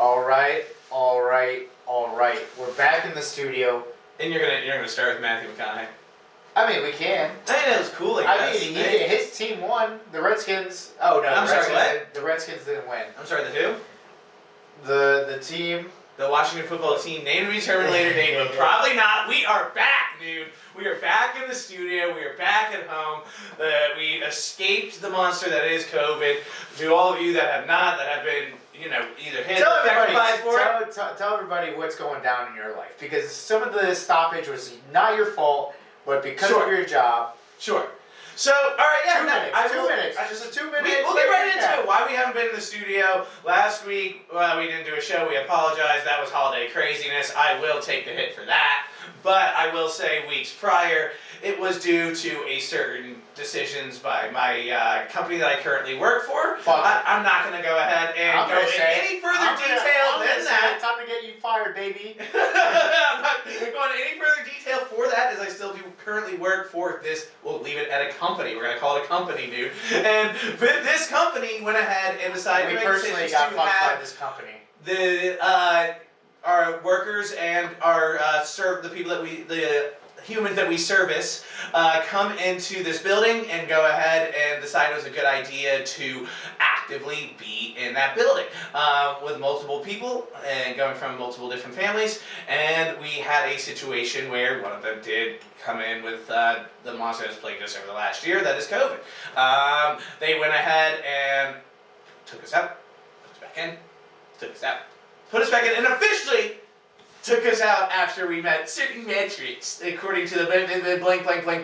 All right. We're back in the studio. And you're gonna start with Matthew McConaughey. I mean, we can. I think that was cool. I mean, his team won. The Redskins. Oh no, I'm sorry. What? The Redskins didn't win. I'm sorry. The who? The team. The Washington football team, named to be determined later date, but probably not. We are back, dude. We are back in the studio. We are back at home. We escaped the monster that is COVID. To all of you that have been, either hit or affected by it. Tell everybody what's going down in your life, because some of the stoppage was not your fault, but because of your job. Sure. So, all right, yeah. 2 minutes. Just a 2 minute. We'll get right into it. Why we haven't been in the studio. Last week, we didn't do a show. We apologize. That was holiday craziness. I will take the hit for that. But I will say weeks prior, it was due to a certain decisions by my company that I currently work for. I'm not going to go ahead and go into any further detail than that. It's time to get you fired, baby. I'm not going into any further detail for that, as I still do currently work for this. We'll leave it at a company. We're going to call it a company, dude. And this company went ahead and decided we personally got fucked by this company. Our workers and our the people that the humans that we service come into this building and go ahead and decide it was a good idea to actively be in that building with multiple people and going from multiple different families. And we had a situation where one of them did come in with the monster that's plagued us over the last year, that is COVID. They went ahead and took us out, put us back in, took us out, put us back in, and officially took us out after we met certain metrics, according to the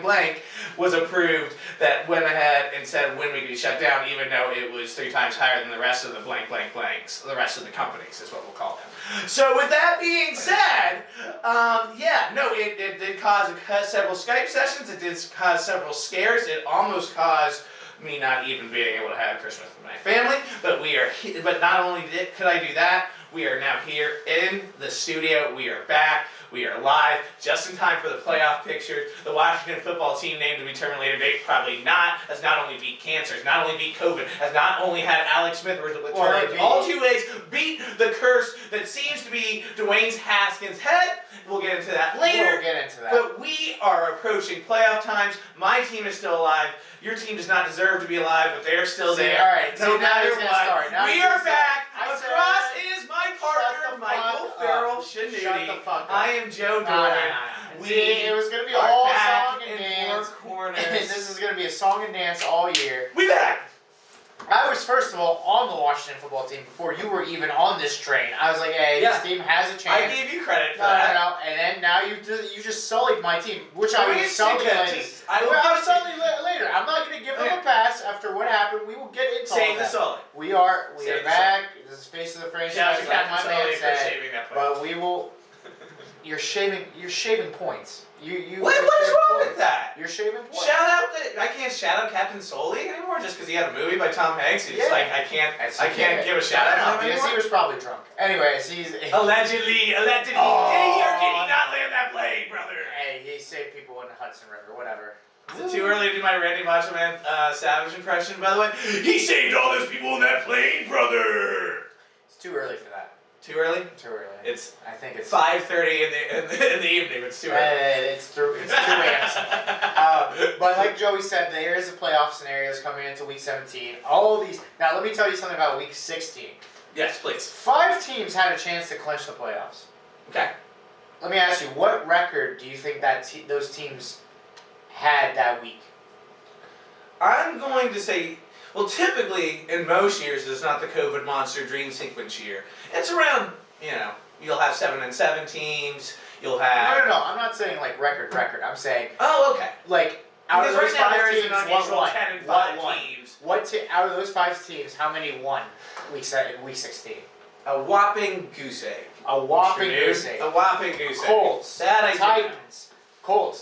blank, was approved, that went ahead and said when we could be shut down, even though it was 3 times higher than the rest of the blanks, the rest of the companies is what we'll call them. So with that being said, it did cause several Skype sessions, it did cause several scares, it almost caused me not even being able to have Christmas with my family, but not only could I do that, we are now here in the studio. We are back. We are live, just in time for the playoff pictures. The Washington football team, named to be determined later date, probably not, has not only beat cancer, has not only beat COVID, has not only had Alex Smith return all 2 ways, beat the curse that seems to be Dwayne's Haskins' head. We'll get into that later. We'll get into that. But we are approaching playoff times. My team is still alive. Your team does not deserve to be alive, but they're still there. All right, no matter what. We are back. Across is my partner, Michael Farrell Shanuti. Shut the fuck up. I am Joe Doran. It was going to be all back song and in dance. 4 corners. This is going to be a song and dance all year. We back. I was, first of all, on the Washington football team before you were even on this train. I was like, hey, this team has a chance. I gave you credit for that. No. And then now you just sullied my team, which I will sully later. I'll sully later. I'm not going to give them a pass after what happened. We will get into Save the sully. We are back. This is face of the franchise. Shout out to Captain Sully for shaving that point. But we will... You're shaving points. What is wrong with that? You're shaving points. I can't shout out Captain Sully anymore just because he had a movie by Tom Hanks. It's like I can't give a shout out to him anymore. He was probably drunk. Anyways, he's allegedly. Oh. Did he or did he not land that plane, brother? Hey, he saved people in the Hudson River. Whatever. Is it too early to do my Randy Macho Man Savage impression? By the way, he saved all those people in that plane, brother. It's too early for that. Too early? Too early. I think it's 5:30 in the evening. It's too early. It's 2 a.m. But like Joey said, there is a playoff scenarios coming into Week 17. All of these. Now let me tell you something about Week 16. Yes, please. 5 teams had a chance to clinch the playoffs. Okay. Let me ask you, what record do you think that those teams had that week? I'm going to say, well, typically in most years, it's not the COVID monster dream sequence year. It's around, you'll have 7-7 teams. You'll have. No. I'm not saying like record. I'm saying. Oh, okay. Like out of those 5 teams, what won? Out of those 5 teams, how many won Week 16? A whopping goose egg. A whopping goose egg. A whopping goose egg. Colts, Titans.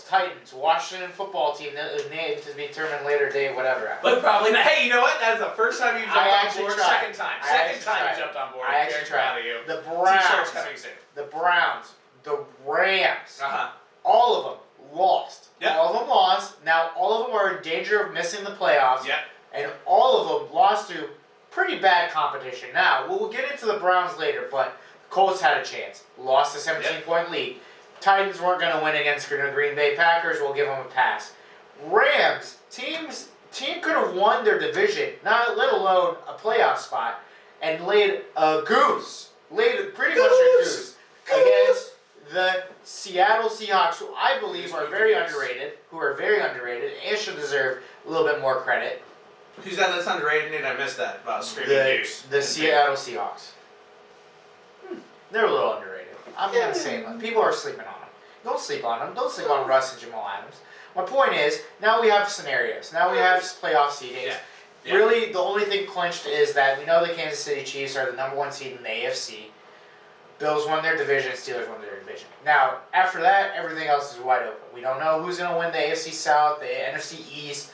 Titans, Washington football team that was named to be determined later day, whatever. But probably not. Hey, you know what? That's the first time you jumped on board. Second time you jumped on board. I actually tried. Proud of you. The Browns. T-shirts coming soon. The Browns. The Rams. Uh-huh. All of them lost. Yep. All of them lost. Now all of them are in danger of missing the playoffs. Yep. And all of them lost to pretty bad competition. Now, we'll get into the Browns later, but Colts had a chance. Lost a 17-point lead. Titans weren't going to win against the Green Bay Packers. We'll give them a pass. Rams, team could have won their division, not let alone a playoff spot, and laid a goose. Laid pretty much a goose against the Seattle Seahawks, who I believe are very underrated, and should deserve a little bit more credit. Who's that that's underrated? And I missed that about screaming goose. The Seattle Seahawks. They're a little underrated. I'm going to say it. People are sleeping on them. Don't sleep on them. Don't sleep on Russ and Jamal Adams. My point is, now we have scenarios. Now we have playoff seedings. Yeah. Really, the only thing clinched is that we know the Kansas City Chiefs are the number 1 seed in the AFC. Bills won their division. Steelers won their division. Now, after that, everything else is wide open. We don't know who's going to win the AFC South, the NFC East,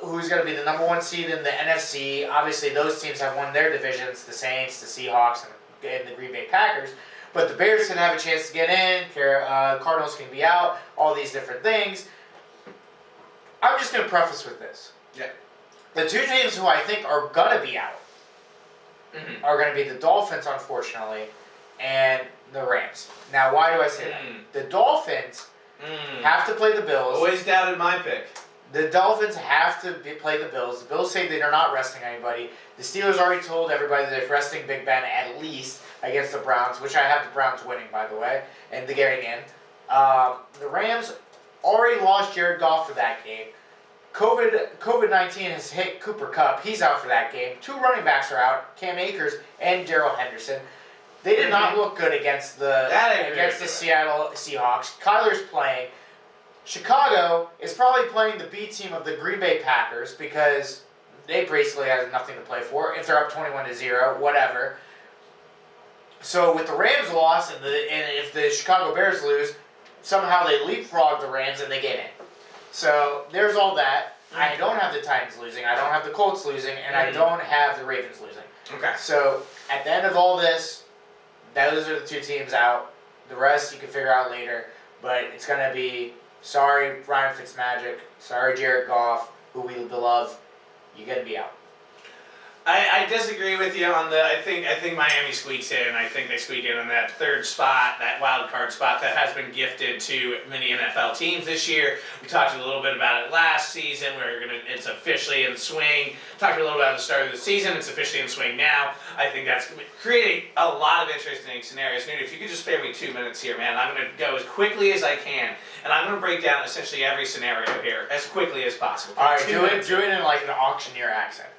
who's going to be the number 1 seed in the NFC. Obviously, those teams have won their divisions, the Saints, the Seahawks, and the Green Bay Packers. But the Bears can have a chance to get in. Cardinals can be out. All these different things. I'm just going to preface with this. Yeah. The 2 teams who I think are going to be out are going to be the Dolphins, unfortunately, and the Rams. Now, why do I say that? The Dolphins have to play the Bills. Always doubted my pick. The Dolphins have to play the Bills. The Bills say they're not resting anybody. The Steelers already told everybody they're resting Big Ben at least against the Browns, which I have the Browns winning, by the way, and the getting in. The Rams already lost Jared Goff for that game. COVID-19 has hit Cooper Kupp. He's out for that game. 2 running backs are out, Cam Akers and Darrell Henderson. They did not look good against the Seattle Seahawks. Kyler's playing. Chicago is probably playing the B team of the Green Bay Packers because they basically have nothing to play for. If they're up 21-0, whatever. So with the Rams loss and if the Chicago Bears lose, somehow they leapfrog the Rams and they get in. So there's all that. I don't have the Titans losing. I don't have the Colts losing, and I don't have the Ravens losing. Okay. So at the end of all this, those are the 2 teams out. The rest you can figure out later. But it's going to be, sorry, Ryan Fitzmagic. Sorry, Jared Goff, who we love. You're going to be out. I disagree with you on I think Miami squeaks in. I think they squeak in on that 3rd spot, that wild card spot that has been gifted to many NFL teams this year. We talked a little bit about it last season. It's officially in swing. Talked a little about the start of the season. It's officially in swing now. I think that's creating a lot of interesting scenarios. Newt, if you could just spare me 2 minutes here, man, I'm going to go as quickly as I can, and I'm going to break down essentially every scenario here as quickly as possible. All right, do it in like an auctioneer accent.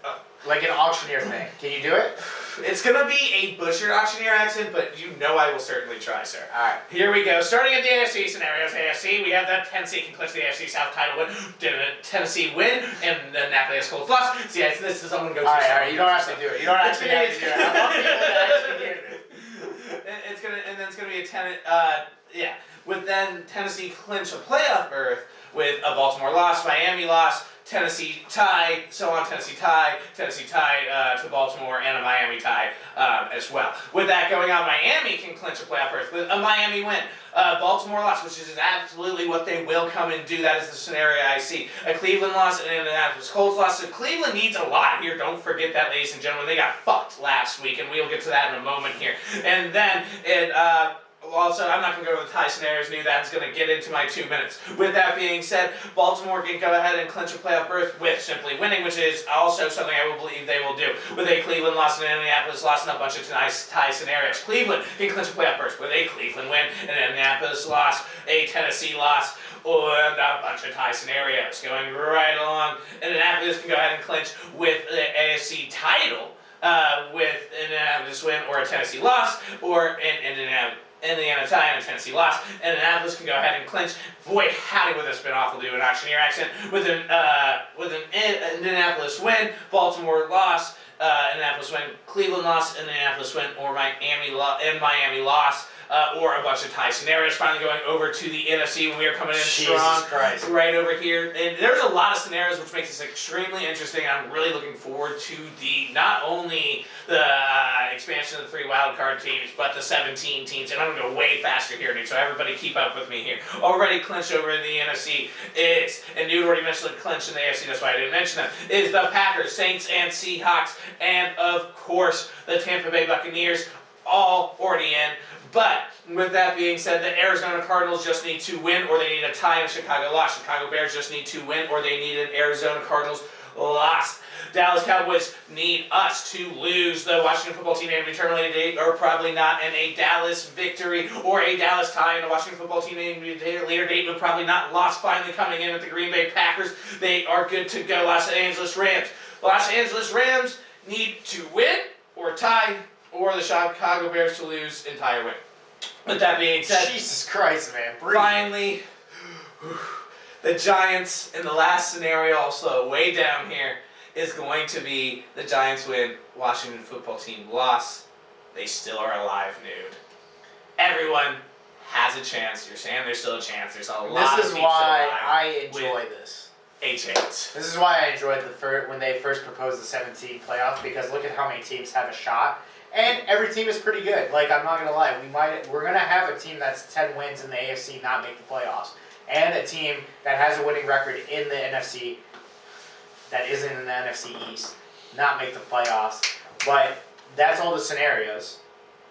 Like an auctioneer thing. Can you do it? It's going to be a butchered auctioneer accent, but you know I will certainly try, sir. Alright. Here we go. Starting at the AFC scenarios. AFC, we have that Tennessee can clinch the AFC South title win. Tennessee win, and the Annapolis Colts loss. See, this is I'm going to go Alright, you don't have to do it. You don't actually have to do it. I want people to actually hear this. It's going to be a with then Tennessee clinch a playoff berth with a Baltimore loss, Miami loss, Tennessee tie, so on, Tennessee tie to Baltimore, and a Miami tie as well. With that going on, Miami can clinch a playoff berth with a Miami win. Baltimore loss, which is absolutely what they will come and do. That is the scenario I see. A Cleveland loss and an Indianapolis Colts loss. So Cleveland needs a lot here. Don't forget that, ladies and gentlemen. They got fucked last week, and we'll get to that in a moment here. And then also, I'm not going to go to the tie scenarios. That's going to get into my 2 minutes. With that being said, Baltimore can go ahead and clinch a playoff berth with simply winning, which is also something I will believe they will do. With a Cleveland loss and an Indianapolis loss and a bunch of nice tie scenarios. Cleveland can clinch a playoff berth with a Cleveland win, an Indianapolis loss, a Tennessee loss, and a bunch of tie scenarios. Going right along, Indianapolis can go ahead and clinch with the AFC title with an Indianapolis win or a Tennessee loss, or an Indiana tie and a Tennessee loss. Indianapolis can go ahead and clinch. Boy, howdy, would this been awful to do an auctioneer accent. With an Indianapolis win, Baltimore loss, Indianapolis win, Cleveland lost, Indianapolis win, or Miami lost. Or a bunch of tie scenarios. Finally going over to the NFC when we are coming in strong, Christ. right over here. And there's a lot of scenarios which makes this extremely interesting. I'm really looking forward to not only the expansion of the 3 wildcard teams, but the 17 teams. And I'm going to go way faster here, dude, so everybody keep up with me here. Already clinched over in the NFC is, and you already mentioned the clinch in the AFC, that's why I didn't mention them, is the Packers, Saints, and Seahawks, and of course the Tampa Bay Buccaneers, all already in. But with that being said, the Arizona Cardinals just need to win, or they need a tie, and Chicago loss. Chicago Bears just need to win, or they need an Arizona Cardinals loss. Dallas Cowboys need us to lose. The Washington football team named terminated date, or probably not, and a Dallas victory or a Dallas tie, and the Washington football team named later date, but probably not lost. Finally coming in at the Green Bay Packers. They are good to go. Los Angeles Rams. Los Angeles Rams need to win or tie, or the Chicago Bears to lose and tie or win. With that being said, Jesus Christ, man. Breathe. Finally, the Giants in the last scenario, also way down here, is going to be the Giants win, Washington football team loss. They still are alive, dude. Everyone has a chance. You're saying there's still a chance. There's a lot of teams This is why alive I enjoy this. a chance. This is why I enjoyed when they first proposed the 17 playoff, because look at how many teams have a shot. And every team is pretty good. Like, I'm not gonna lie, we're gonna have a team that's 10 wins in the AFC not make the playoffs, and a team that has a winning record in the NFC that isn't in the NFC East not make the playoffs. But that's all the scenarios.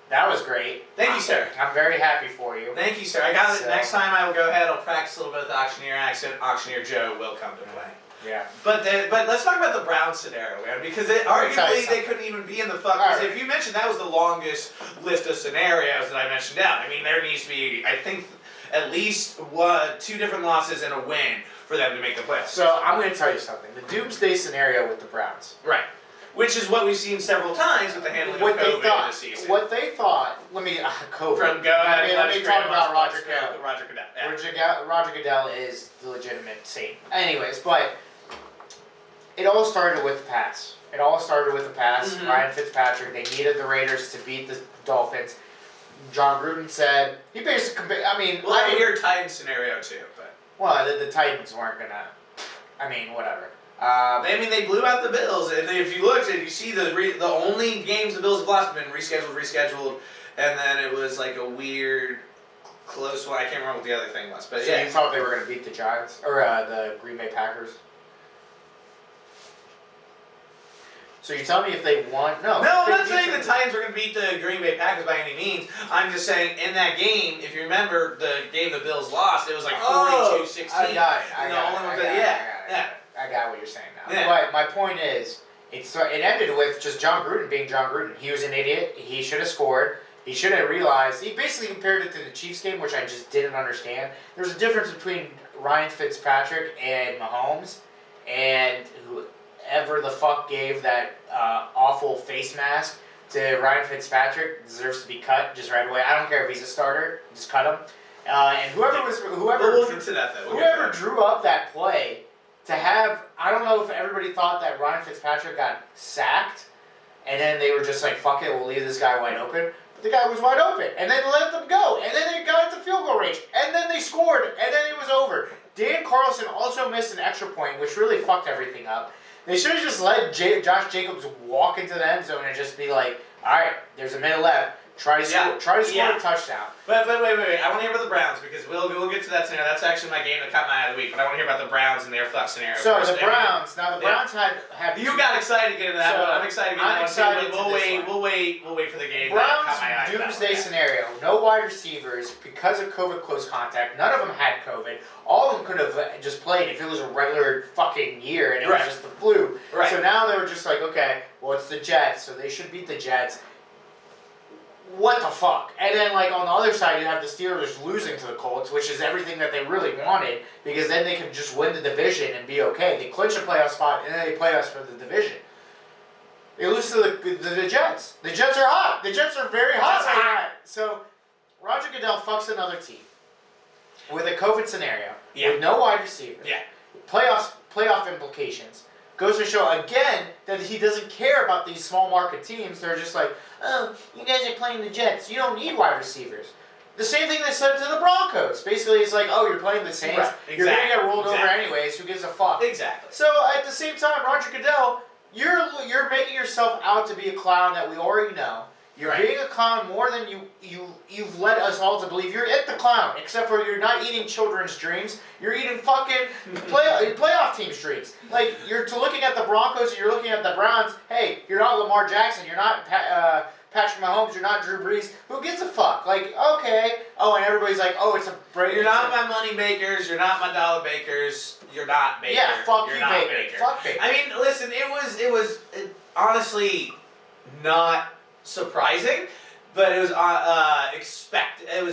That was great. Thank you, sir. I'm very happy for you. Thank you, sir. I got it. So- Next time I will go ahead. I'll practice a little bit of the auctioneer accent. Auctioneer Joe will come to play. Yeah. But let's talk about the Browns scenario, man, because tell you arguably they something. couldn't even be in the fuck. Because Alright. if you mentioned that was the longest list of scenarios that I mentioned out. I mean, there needs to be, I think, at least 2 different losses and a win for them to make the playoffs. So I'm going to tell you something. The doomsday scenario with the Browns. Right. Which is what we've seen several times with the handling What of they COVID thought. this season. What they thought. Let me COVID. From go ahead. Let me talk about Roger Goodell. Roger Goodell. Yeah. Roger Goodell is the legitimate saint. Anyways, but it all started with the pass. Mhm. Ryan Fitzpatrick. They needed the Raiders to beat the Dolphins. John Gruden said he basically. I mean, Well, I hear Titans scenario too, but well, the Titans weren't gonna. I mean, whatever. they blew out the Bills, and if you looked, you see the only games the Bills have lost have been rescheduled, and then it was like a weird close one. I can't remember what the other thing was, but So yeah. you thought they were gonna beat the Giants or the Green Bay Packers? So you tell me if they won? No. No, I'm they not saying beat the Titans are going to beat the Green Bay Packers by any means. I'm just saying in that game, if you remember the game the Bills lost, it was like 42-16. I got it. I got what you're saying now. Yeah. But my point is, it ended with just John Gruden being John Gruden. He was an idiot. He should have scored. He should have realized. He basically compared it to the Chiefs game, which I just didn't understand. There's a difference between Ryan Fitzpatrick and Mahomes, and whoever the fuck gave that awful face mask to Ryan Fitzpatrick deserves to be cut just right away. I don't care if he's a starter, just cut him. And whoever We'll get to that though. whoever drew up that play to have, I don't know if everybody thought that Ryan Fitzpatrick got sacked, and then they were just like, fuck it, we'll leave this guy wide open. But the guy was wide open, and then let them go, and then they got to field goal range, and then they scored, and then it was over. Dan Carlson also missed an extra point, which really fucked everything up. They should have just let Josh Jacobs walk into the end zone and just be like, all right, there's a minute left. Try to score a touchdown. But wait. I want to hear about the Browns because we'll get to that scenario. That's actually my game that caught my eye of the week. But I want to hear about the Browns and their thought scenario. So first. the Browns had You got excited to get into that, So, but I'm excited to get into that. We'll wait for the game. Browns that caught my eye. doomsday scenario. No wide receivers because of COVID close contact. None of them had COVID. All of them could have just played if it was a regular fucking year and it was just the flu. Right. So now they were just like, okay, well it's the Jets, so they should beat the Jets. What the fuck? And then, like, on the other side, you have the Steelers losing to the Colts, which is everything that they really wanted, because then they can just win the division and be okay. They clinch a playoff spot, and then they play us for the division. They lose to the Jets. The Jets are hot. The Jets are very hot right now. So, Roger Goodell fucks another team with a COVID scenario, with no wide receivers, playoff implications, goes to show again that he doesn't care about these small market teams. They're just like, oh, you guys are playing the Jets. You don't need wide receivers. The same thing they said to the Broncos. Basically, it's like, oh, you're playing the Saints. Right, exactly, You're going to get rolled over anyways. Who gives a fuck? Exactly. So at the same time, Roger Goodell, you're making yourself out to be a clown that we already know. You're being a clown more than you've led us all to believe. You're the clown, except for you're not eating children's dreams. You're eating fucking playoff teams' dreams. Like, you're looking at the Broncos and you're looking at the Browns. Hey, you're not Lamar Jackson. You're not Patrick Mahomes. You're not Drew Brees. Who gives a fuck? Like, okay. Oh, and everybody's like, oh, it's a break. You're not my money makers. You're not my dollar bakers. You're not Baker. Yeah, fuck you're you, not Baker. Fuck Baker. I mean, listen, it was honestly not surprising, but it was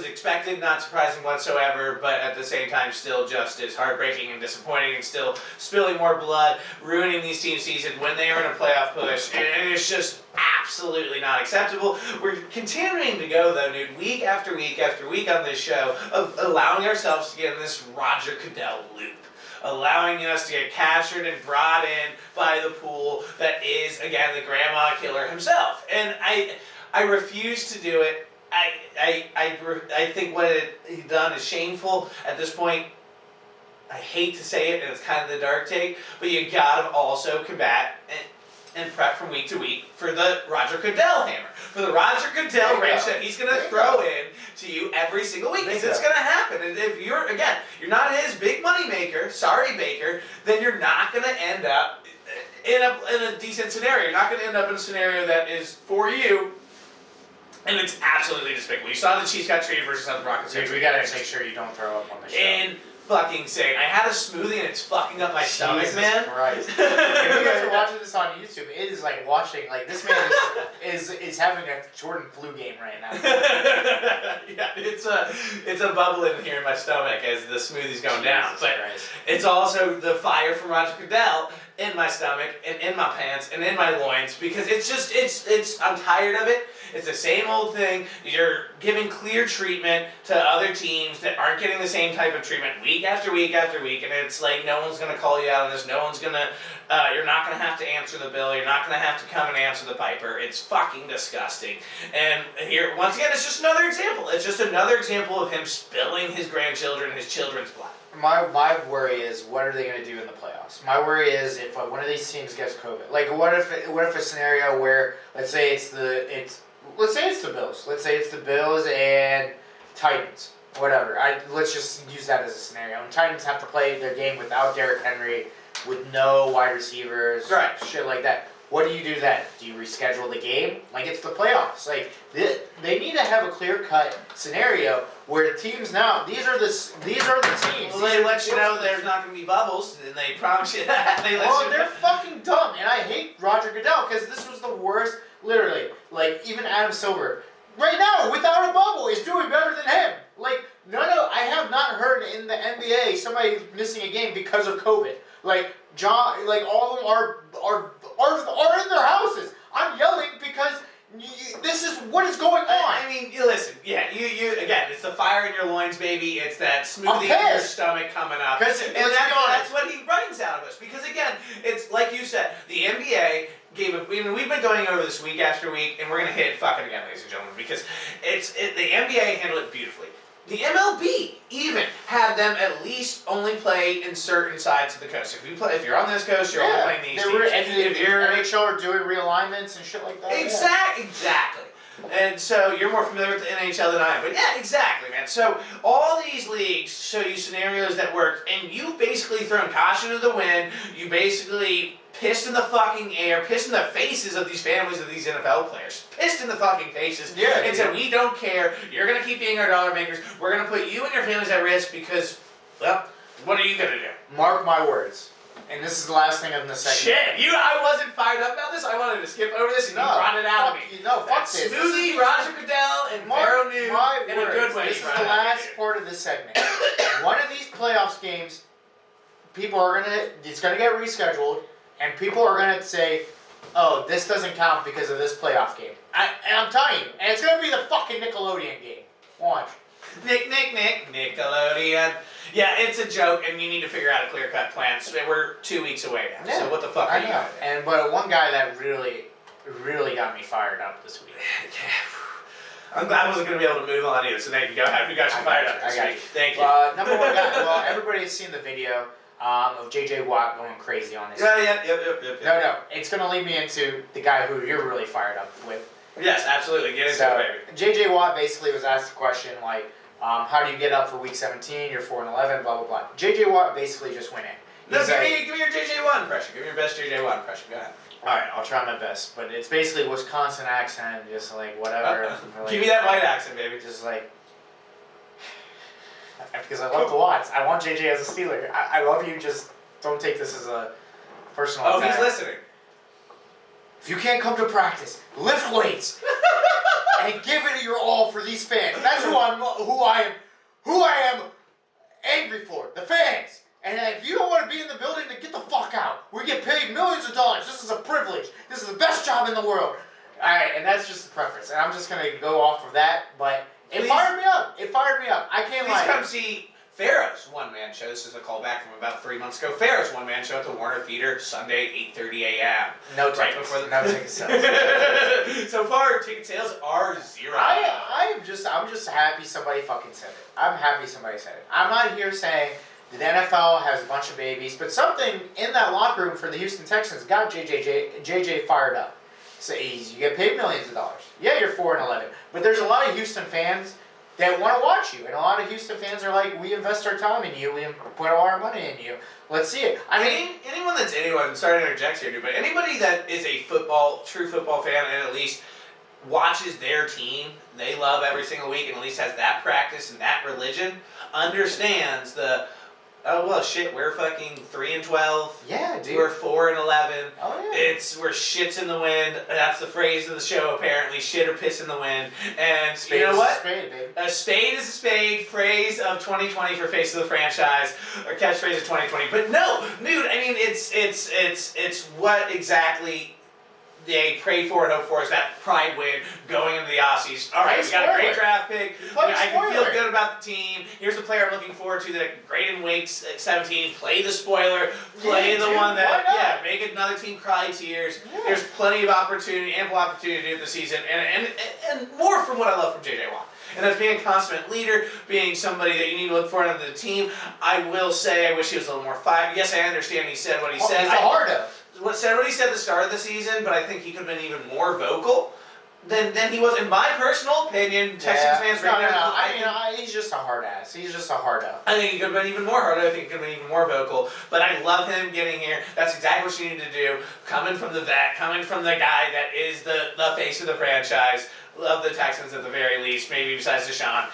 expected, not surprising whatsoever, but at the same time still just as heartbreaking and disappointing, and still spilling more blood, ruining these teams' season when they are in a playoff push, and it's just absolutely not acceptable. We're continuing to go, though, dude, week after week after week on this show, of allowing ourselves to get in this Roger Goodell loop. Allowing us to get captured and brought in by the pool that is, again, the grandma killer himself. And I refuse to do it. I think what he's done is shameful at this point. I hate to say it, and it's kind of the dark take, but you gotta also combat and prep from week to week for the Roger Goodell hammer, for the Roger Goodell wrench that he's going to throw in to you every single week. Because it's going to happen. And if you're not his big money maker, sorry Baker, then you're not going to end up in a decent scenario. You're not going to end up in a scenario that is for you. And it's absolutely despicable. You saw the Chiefs got traded versus the Broncos. Dude, we gotta make sure you don't throw up on the show. Fucking sick. I had a smoothie and it's fucking up my stomach, man. Christ. If you guys are watching this on YouTube, it is like watching, like, this man is having a Jordan flu game right now. Yeah, it's a bubble in here in my stomach as the smoothie's going down. But it's also the fire from Roger Goodell in my stomach and in my pants and in my loins, because I'm tired of it. It's the same old thing. You're giving clear treatment to other teams that aren't getting the same type of treatment week after week after week, and it's like no one's going to call you out on this. No one's going to, you're not going to have to answer the bill. You're not going to have to come and answer the piper. It's fucking disgusting. And here, once again, it's just another example. It's just another example of him spilling his grandchildren, his children's blood. My worry is, what are they going to do in the playoffs? My worry is if one of these teams gets COVID. Like, what if a scenario where, let's say it's the Bills. Let's say it's the Bills and Titans. Whatever. Let's just use that as a scenario. And Titans have to play their game without Derrick Henry, with no wide receivers, shit like that. What do you do then? Do you reschedule the game? Like, it's the playoffs. Like, they need to have a clear-cut scenario where the teams now, these are the teams. Well, they let you know there's not going to be bubbles, and they promise you that. They're fucking dumb, and I hate Roger Goodell, because this was the worst, literally. Like, even Adam Silver, right now, without a bubble, is doing better than him. Like, I have not heard in the NBA somebody missing a game because of COVID. Like, all of them are in their houses. I'm yelling because this is what is going on. I mean, listen, yeah, you again, it's the fire in your loins, baby. It's that smoothie in your stomach coming up. And that's what he brings out of us. Because again, it's like you said, the NBA we've been going over this week after week, and we're gonna hit it fucking again, ladies and gentlemen, because the NBA handled it beautifully. The MLB even had them at least only play in certain sides of the coast. If you're on this coast, you're only playing these teams. If you're NHL are doing realignments and shit like that. Exactly. And so you're more familiar with the NHL than I am. But yeah, exactly, man. So all these leagues show you scenarios that work, and you've basically thrown caution to the wind. You basically pissed in the fucking air, pissed in the faces of these families of these NFL players. Pissed in the fucking faces. Yeah, and said, we don't care. You're going to keep being our dollar makers. We're going to put you and your families at risk because, well, what are you going to do? Mark my words. And this is the last thing of the segment. Shit! I wasn't fired up about this. I wanted to skip over this, and you brought it out of me. Fuck this. Smoothie, Roger Goodell, and Pharaoh New in a good way. This is the last part of this segment. One of these playoffs games, it's gonna get rescheduled, and people are gonna say, oh, this doesn't count because of this playoff game. And I'm telling you, and it's gonna be the fucking Nickelodeon game. Watch. Nickelodeon. Yeah, it's a joke, and you need to figure out a clear-cut plan. So we're 2 weeks away now, Yeah, so what the fuck are you know. doing? But one guy that really got me fired up this week. I wasn't going to be able to move on either, so Nate, go ahead. Who got you fired up this week? Thank you. Number one guy, well, everybody's seen the video of J.J. Watt going crazy on this. Yep. No, it's going to lead me into the guy who you're really fired up with. Yes, absolutely. Get into it, baby. J.J. Watt basically was asked a question like, how do you get up for week 17? You're 4-11, blah, blah, blah. J.J. Watt basically just went in. No, give me your J.J. Watt impression. Give me your best J.J. Watt impression. Go ahead. Alright, I'll try my best. But it's basically Wisconsin accent, just like whatever. Like, give me that white accent, baby. Just like, because I love the Watts. I want JJ as a Steeler. I love you, just don't take this as a personal attack. He's listening. If you can't come to practice, lift weights and give it your all for these fans. That's who I am angry for. The fans. And if you don't want to be in the building, then get the fuck out. We get paid millions of dollars. This is a privilege. This is the best job in the world. Alright, and that's just the preference. And I'm just going to go off of that, but it fired me up. It fired me up. I can't lie. Please come see Pharaoh's one-man show. This is a callback from about 3 months ago. Pharaoh's one-man show at the Warner Theater, Sunday, 8:30 a.m. No tickets. Before the ticket sales. So far, ticket sales are 0. I'm just happy somebody fucking said it. I'm happy somebody said it. I'm not here saying the NFL has a bunch of babies, but something in that locker room for the Houston Texans got JJ fired up. So you get paid millions of dollars. Yeah, you're 4-11, but there's a lot of Houston fans that want to watch you, and a lot of Houston fans are like, we invest our time in you, we put all our money in you. Let's see it. I mean, anyone, sorry to interject here, dude, but anybody that is a true football fan and at least watches their team, they love every single week and at least has that practice and that religion, understands oh well, shit, we're fucking 3-12. Yeah, dude. We're 4-11. Oh yeah. We're shits in the wind. That's the phrase of the show, apparently. Shit or piss in the wind. And spade you know what? A spade, baby. A spade is a spade. Phrase of 2020 for face of the franchise, or catchphrase of 2020. But no, dude. I mean, it's what exactly they prayed for and hoped for, is that pride win going into the offseason. All right, we got a great draft pick. I can feel good about the team. Here's the player I'm looking forward to that great in week 17. Play the spoiler. Play the one that, make another team cry tears. Yeah. There's plenty of opportunity, ample opportunity to do it this season, and more from what I love from J.J. Watt. And that's being a consummate leader, being somebody that you need to look for on the team. I will say I wish he was a little more fired. Yes, I understand he said what he said. He's a hardo. What he said at the start of the season, but I think he could have been even more vocal than he was. In my personal opinion, Texans fans right now. He's just a hard ass. He's just a hardo. I think he could have been even more hardo. I think he could have been even more vocal. But I love him getting here. That's exactly what you need to do. Coming from the vet, coming from the guy that is the face of the franchise, of the Texans at the very least, maybe besides Deshaun,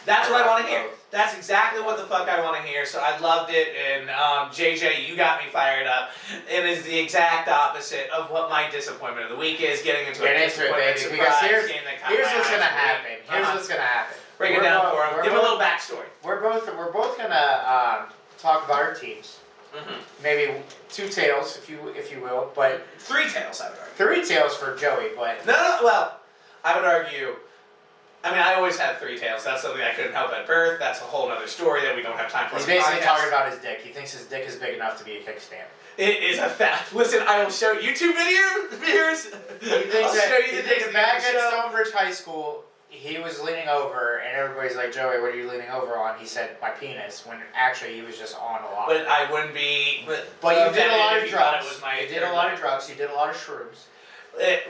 that's what I want to hear. That's exactly what the fuck I want to hear, so I loved it, and JJ, you got me fired up. It is the exact opposite of what my disappointment of the week is, getting into a disappointment surprise game that here's what's going to happen. Here's what's going to happen. Break it down for him. Give him a little backstory. We're both going to talk about our teams. Mm-hmm. Maybe 2 tails, if you will, but 3 tails, I would argue. 3 tails for Joey, but well, I would argue. I mean, I always had 3 tails. That's something I couldn't help at birth. That's a whole other story that we don't have time for. He's basically talking about his dick. He thinks his dick is big enough to be a kickstand. It is a fact. Listen, I will show YouTube viewers. I'll show you the dick. Back at Stonebridge High School, he was leaning over, and everybody's like, Joey, what are you leaning over on? He said, my penis, when actually he was just on a lot. But I wouldn't be. But you did a lot of drugs. You did a lot of drugs. You did a lot of shrooms.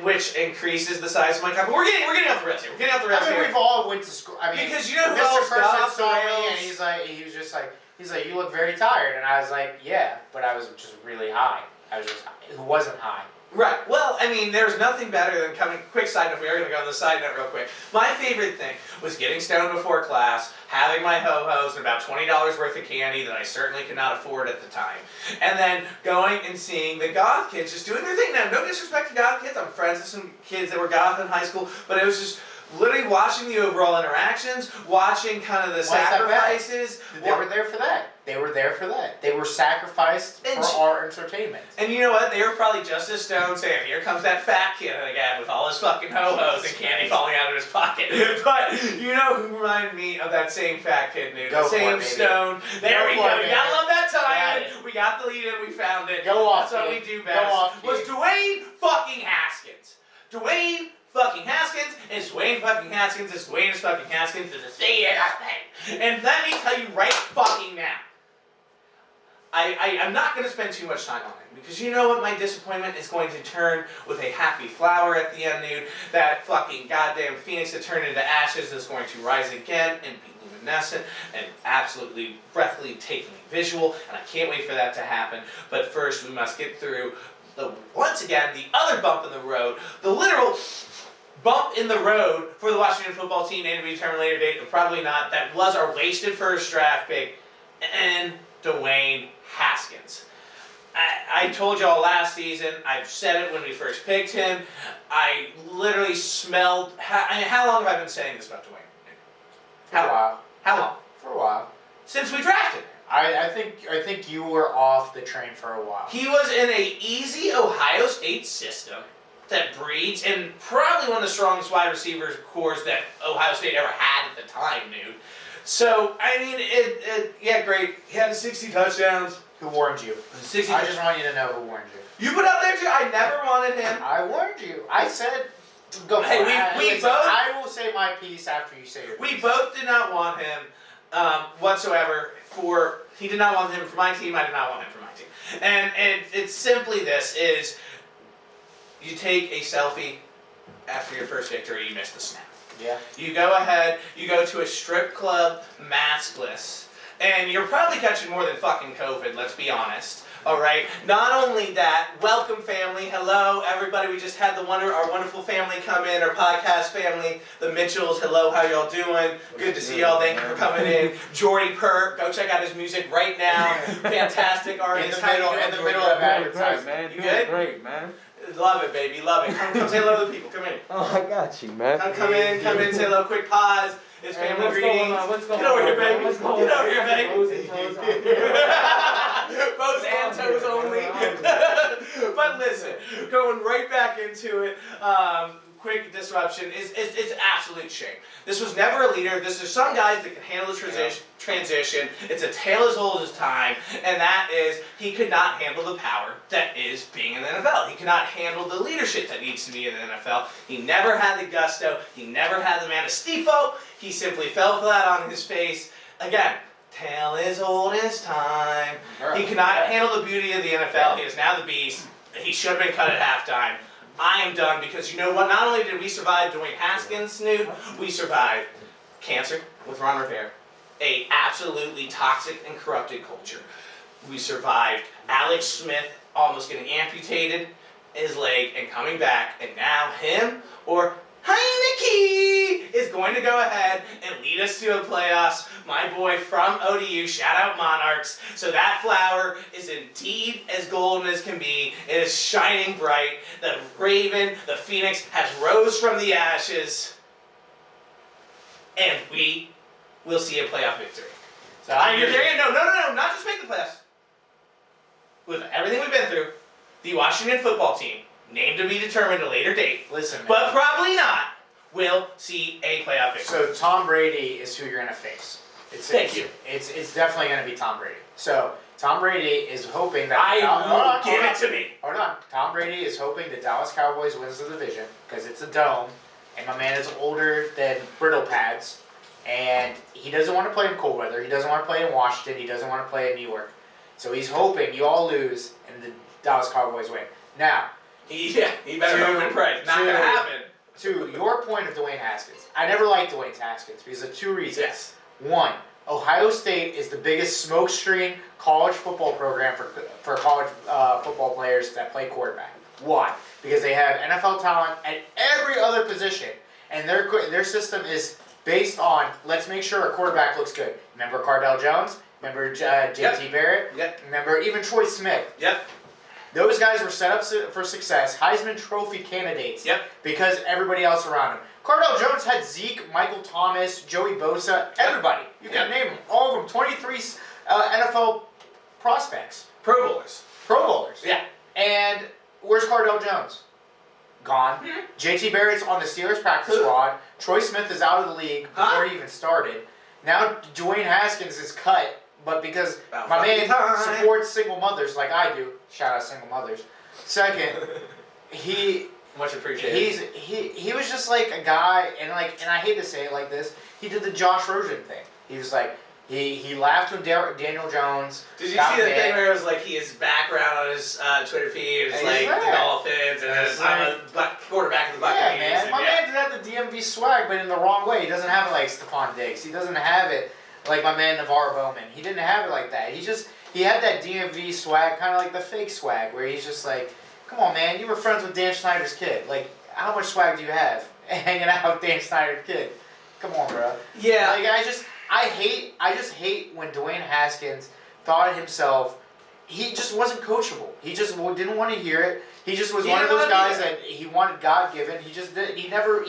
Which increases the size of my cup. But we're getting off the rails here. I mean, we've all went to school. I mean, because you know who Mr. else Person saw me, and he's like, you look very tired, and I was like, yeah, but I was just really high. It wasn't high. Right. Well, I mean, there's nothing better than coming. Quick side note. We are going to go on the side note real quick. My favorite thing was getting stoned before class, having my ho-hos and about $20 worth of candy that I certainly could not afford at the time, and then going and seeing the goth kids just doing their thing. Now, no disrespect to goth kids. I'm friends with some kids that were goth in high school, but it was just literally watching the overall interactions, watching kind of the sacrifices. They were there for that. They were there for that. They were sacrificed for our entertainment. And you know what? They were probably just as stoned saying, here comes that fat kid again with all his fucking ho-hos and candy falling out of his pocket. But you know who reminded me of that same fat kid, dude? The same stone. There we go. You gotta love that time. We got the lead in. We found it. Go off. That's what we do best. Was Dwayne fucking Haskins. Dwayne fucking Haskins is Dwayne fucking Haskins is Dwayne fucking Haskins is a thing. And let me tell you right fucking now. I'm not going to spend too much time on it, because you know what, my disappointment is going to turn with a happy flower at the end, dude. That fucking goddamn phoenix that turned into ashes is going to rise again and be luminescent and absolutely breathtaking visual, and I can't wait for that to happen. But first, we must get through, once again, the other bump in the road, the literal bump in the road for the Washington football team, and to be determined later date, or probably not, that was our wasted first draft pick, and Dwayne Haskins. I told y'all last season, I said it when we first picked him, I literally smelled, how long have I been saying this about Dwayne? For a while. How long? For a while. Since we drafted him. I think you were off the train for a while. He was in a easy Ohio State system that breeds, and probably one of the strongest wide receivers cores that Ohio State ever had at the time, dude. So, I mean, yeah, great. He had 60 touchdowns. Who warned you? 60 I just want you to know who warned you. You put out there too? I never wanted him. I warned you. I said, go for hey, it. We Listen, both... I will say my piece after you say your piece. We both did not want him whatsoever for... He did not want him for my team. I did not want him for my team. And it's simply this, is you take a selfie after your first victory, you miss the snap. Yeah. You go ahead, you go to a strip club maskless, and you're probably catching more than fucking COVID, let's be honest. Alright? Not only that, welcome family, hello everybody, we just had our wonderful family come in, our podcast family, the Mitchells, hello, how y'all doing? Good to see y'all, thank you for coming in. Jordy Perk, go check out his music right now, fantastic artist. In the middle of advertising. Man, you good? Great, man. Love it, baby, love it. Come say hello to the people, come in. Oh, I got you, man. Come in, say hello, quick pause. It's family greetings. What's going Get over on, here, baby. What's going Get on? over here, baby. Bows and toes only. But listen, going right back into it, quick disruption, it's absolute shame. This was never a leader. This is some guys that can handle the transition. It's a tale as old as time, and that is he could not handle the power that is being in the NFL. He could not handle the leadership that needs to be in the NFL. He never had the gusto. He never had the manifesto. He simply fell flat on his face. Again, tale as old as time. He could not handle the beauty of the NFL. He is now the beast. He should have been cut at halftime. I am done, because you know what? Not only did we survive Dwayne Haskins, Snoop, we survived cancer with Ron Rivera, a absolutely toxic and corrupted culture. We survived Alex Smith almost getting amputated his leg and coming back, and now him or Heineke is going to go ahead and lead us to a playoffs. My boy from ODU, shout out Monarchs. So that flower is indeed as golden as can be. It is shining bright. The raven, the phoenix, has rose from the ashes. And we will see a playoff victory. So you're hearing? No, not just make the playoffs. With everything we've been through, the Washington football team, named to be determined at a later date, listen, but probably not, will see a playoff victory. So Tom Brady is who you're going to face. Thank you. It's definitely going to be Tom Brady. So Tom Brady is hoping that... Give it to me. Hold on. Tom Brady is hoping the Dallas Cowboys wins the division, because it's a dome, and my man is older than brittle pads, and he doesn't want to play in cold weather. He doesn't want to play in Washington. He doesn't want to play in New York. So he's hoping you all lose and the Dallas Cowboys win. Now... he better hope and pray. Not going to happen. To your point of Dwayne Haskins, I never liked Dwayne Haskins because of two reasons. Yes. One, Ohio State is the biggest smokescreen college football program for college football players that play quarterback. Why? Because they have NFL talent at every other position, and their system is based on, let's make sure our quarterback looks good. Remember Cardell Jones? Remember JT Barrett? Yep. Remember even Troy Smith? Yep. Those guys were set up for success, Heisman Trophy candidates. Yep. Because everybody else around him. Cardell Jones had Zeke, Michael Thomas, Joey Bosa, everybody. You can name them. All of them. 23 NFL prospects. Pro Bowlers. Pro Bowlers. Yeah. And where's Cardell Jones? Gone. Mm-hmm. JT Barrett's on the Steelers practice squad. Troy Smith is out of the league before he even started. Now Dwayne Haskins is cut, but because my man supports single mothers like I do, shout out single mothers. Second, he much appreciated. He was just like a guy, and I hate to say it like this, he did the Josh Rosen thing. He was like, he laughed when Daniel Jones. Did you see the thing where it was like his background on his Twitter feed? It was like the Dolphins and I'm a quarterback of the Buccaneers. Yeah, man. My man did have the DMV swag, but in the wrong way. He doesn't have it like Stephon Diggs. He doesn't have it like my man Navarro Bowman. He didn't have it like that. He had that DMV swag, kind of like the fake swag, where he's just like, come on, man, you were friends with Dan Snyder's kid. Like, how much swag do you have hanging out with Dan Snyder's kid? Come on, bro. Yeah. Like, I just hate when Dwayne Haskins thought himself, he just wasn't coachable. He just didn't want to hear it. He just was one of those guys that he wanted God-given. He just did. He never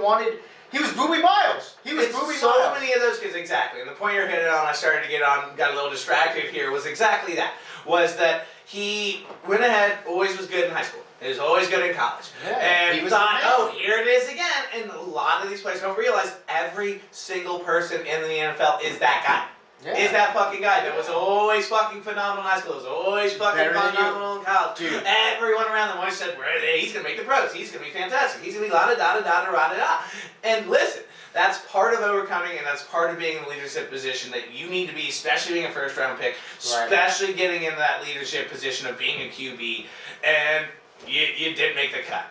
wanted. He was Boobie Miles. He was Boobie Miles. So many of those kids, exactly. And the point you're hitting on, I started to got a little distracted here, was exactly that. Was that he went ahead, always was good in high school. He was always good in college. Yeah, and thought, oh, here it is again. And a lot of these players don't realize every single person in the NFL is that guy. Yeah. Is that fucking guy that was always fucking phenomenal in high school, was always fucking phenomenal in college. Dude. Everyone around them always said, he's going to make the pros, he's going to be fantastic, he's going to be la-da-da-da-da-da-da-da. And listen, that's part of overcoming, and that's part of being in the leadership position that you need to be, especially being a first-round pick, especially getting into that leadership position of being a QB, and you did make the cut.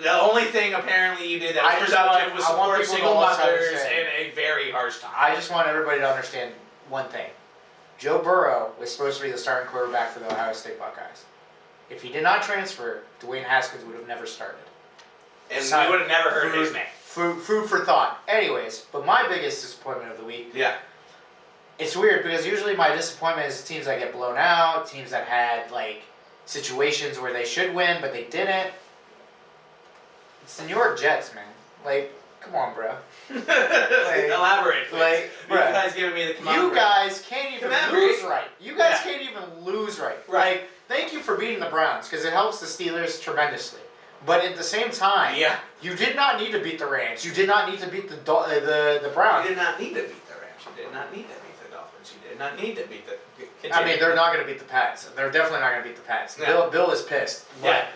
The only thing apparently you did that was productive was support single mothers in a very harsh time. I just want everybody to understand one thing. Joe Burrow was supposed to be the starting quarterback for the Ohio State Buckeyes. If he did not transfer, Dwayne Haskins would have never started. And we would have never heard his name. Food for thought. Anyways, but my biggest disappointment of the week. Yeah. It's weird because usually my disappointment is teams that get blown out, teams that had like situations where they should win but they didn't. It's the New York Jets, man. Like, come on, bro. Elaborate, please. Like, you guys giving me the command. You guys can't even lose right. You guys can't even lose right. Like, thank you for beating the Browns because it helps the Steelers tremendously. But at the same time, you did not need to beat the Rams. You did not need to beat the Browns. You did not need to beat the Rams. You did not need to beat the Dolphins. You did not need to beat the... I mean, they're not going to beat the Pats. They're definitely not going to beat the Pats. Yeah. Bill is pissed. But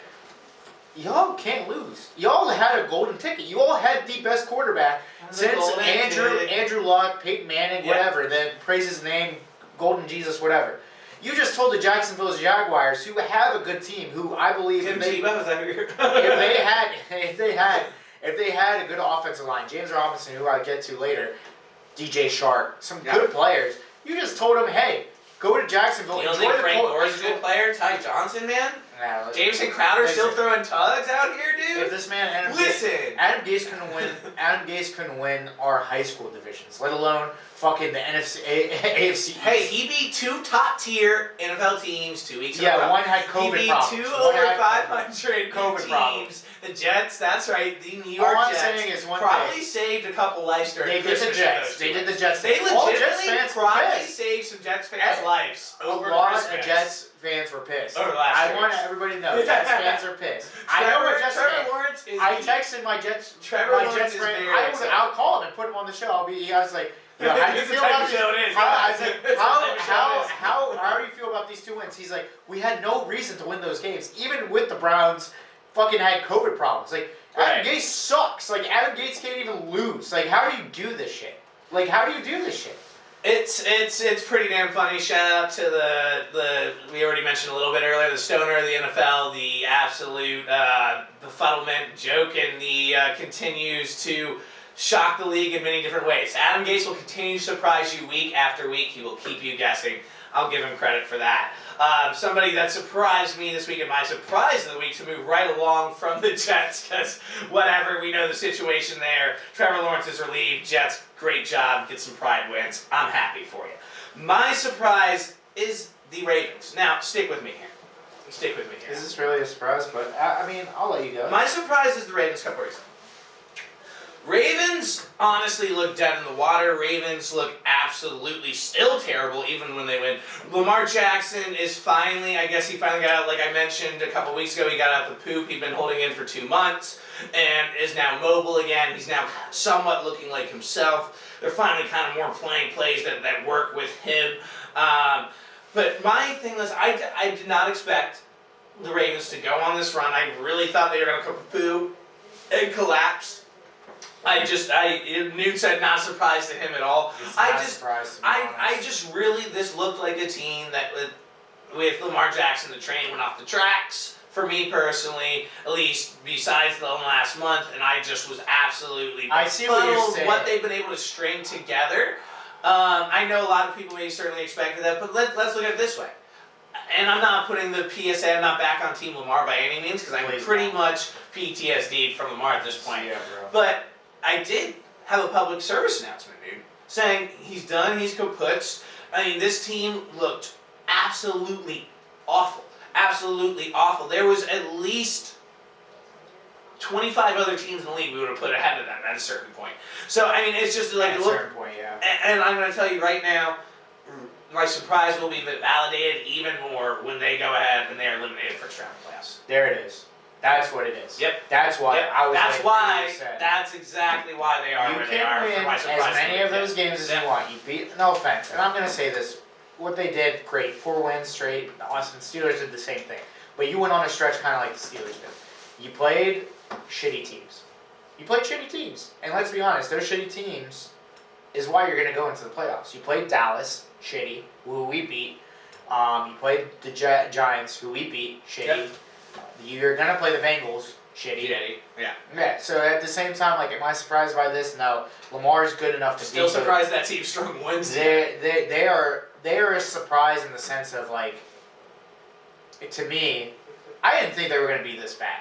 y'all can't lose. Y'all had a golden ticket. You all had the best quarterback since Andrew Luck, Peyton Manning, whatever. Then praise his name, Golden Jesus, whatever. You just told the Jacksonville Jaguars, who have a good team, who I believe if they had a good offensive line, James Robinson, who I'll get to later, DJ Shark, some good players. You just told them, hey, go to Jacksonville. You don't think Frank Gore's a good player? Ty Johnson, man? Nah, Jameson Crowder still throwing tugs out here, dude? If this man Adam Gase couldn't win our high school divisions, let alone fucking the AFC East. Hey, he beat 2 top-tier NFL teams 2 weeks ago. Yeah, one had COVID problems. He beat 2 over 500 COVID teams. Problems. The Jets, that's right, the New York Jets. All I'm saying is probably saved a couple lives during Christmas. They did the Jets. They legitimately probably saved some Jets fans' lives over Christmas. A lot of Jets fans were pissed. Over last year. I want everybody to know, Jets fans are pissed. I know what Jets Trevor Lawrence is. I texted my Jets friend. I'll call him and put him on the show. I was like, yo, how do you feel about this? I was like, how do you feel about these 2 wins? He's like, we had no reason to win those games. Even with the Browns fucking had COVID problems. Like, Adam Gase sucks. Like, Adam Gates can't even lose. Like, how do you do this shit? Like, how do you do this shit? It's pretty damn funny. Shout out to the we already mentioned a little bit earlier, the stoner of the NFL, the absolute befuddlement joke, and the continues to shock the league in many different ways. Adam Gase will continue to surprise you week after week. He will keep you guessing. I'll give him credit for that. Somebody that surprised me this week, and my surprise of the week, to move right along from the Jets, because whatever, we know the situation there. Trevor Lawrence is relieved. Jets, great job. Get some pride wins. I'm happy for you. My surprise is the Ravens. Now, stick with me here. Stick with me here. Is this really a surprise? But I mean, I'll let you go. My surprise is the Ravens couple reasons. Ravens honestly look dead in the water. Ravens look absolutely still terrible even when they win. Lamar Jackson is finally, I guess he finally got out, like I mentioned a couple weeks ago, he got out the poop. He'd been holding in for 2 months and is now mobile again. He's now somewhat looking like himself. They're finally kind of more playing plays that work with him. But my thing was, I did not expect the Ravens to go on this run. I really thought they were going to poo and collapse. Newt said not surprised to him at all. I just really, this looked like a team that with Lamar Jackson, the train went off the tracks. For me personally, at least besides the last month, and I just was absolutely befuddled what they've been able to string together. I know a lot of people may certainly expected that, but let's look at it this way. And I'm not putting the PSA, I'm not back on Team Lamar by any means, because I'm pretty much PTSD'd from Lamar at this point. Yeah, bro. But I did have a public service announcement, dude, saying he's done, he's kaput. I mean, this team looked absolutely awful. Absolutely awful. There was at least 25 other teams in the league we would have put ahead of them at a certain point. So, I mean, it's just like... At a certain point, yeah. And I'm going to tell you right now, my surprise will be validated even more when they go ahead and they are eliminated first round playoffs. There it is. That's what it is. Yep. That's why I was. That's exactly why they are where they are. You can win as many of those games as you want. You beat. No offense, and I'm going to say this: what they did, great. 4 wins straight. The Austin Steelers did the same thing, but you went on a stretch kind of like the Steelers did. You played shitty teams. And let's be honest, those shitty teams is why you're going to go into the playoffs. You played Dallas, shitty, who we beat. You played the Giants, who we beat, shitty. Yep. You're going to play the Bengals, shitty. Yeah, so at the same time, like, am I surprised by this? No. Lamar's good enough to still surprised that team strung wins. They are a surprise in the sense of, like, to me, I didn't think they were going to be this bad,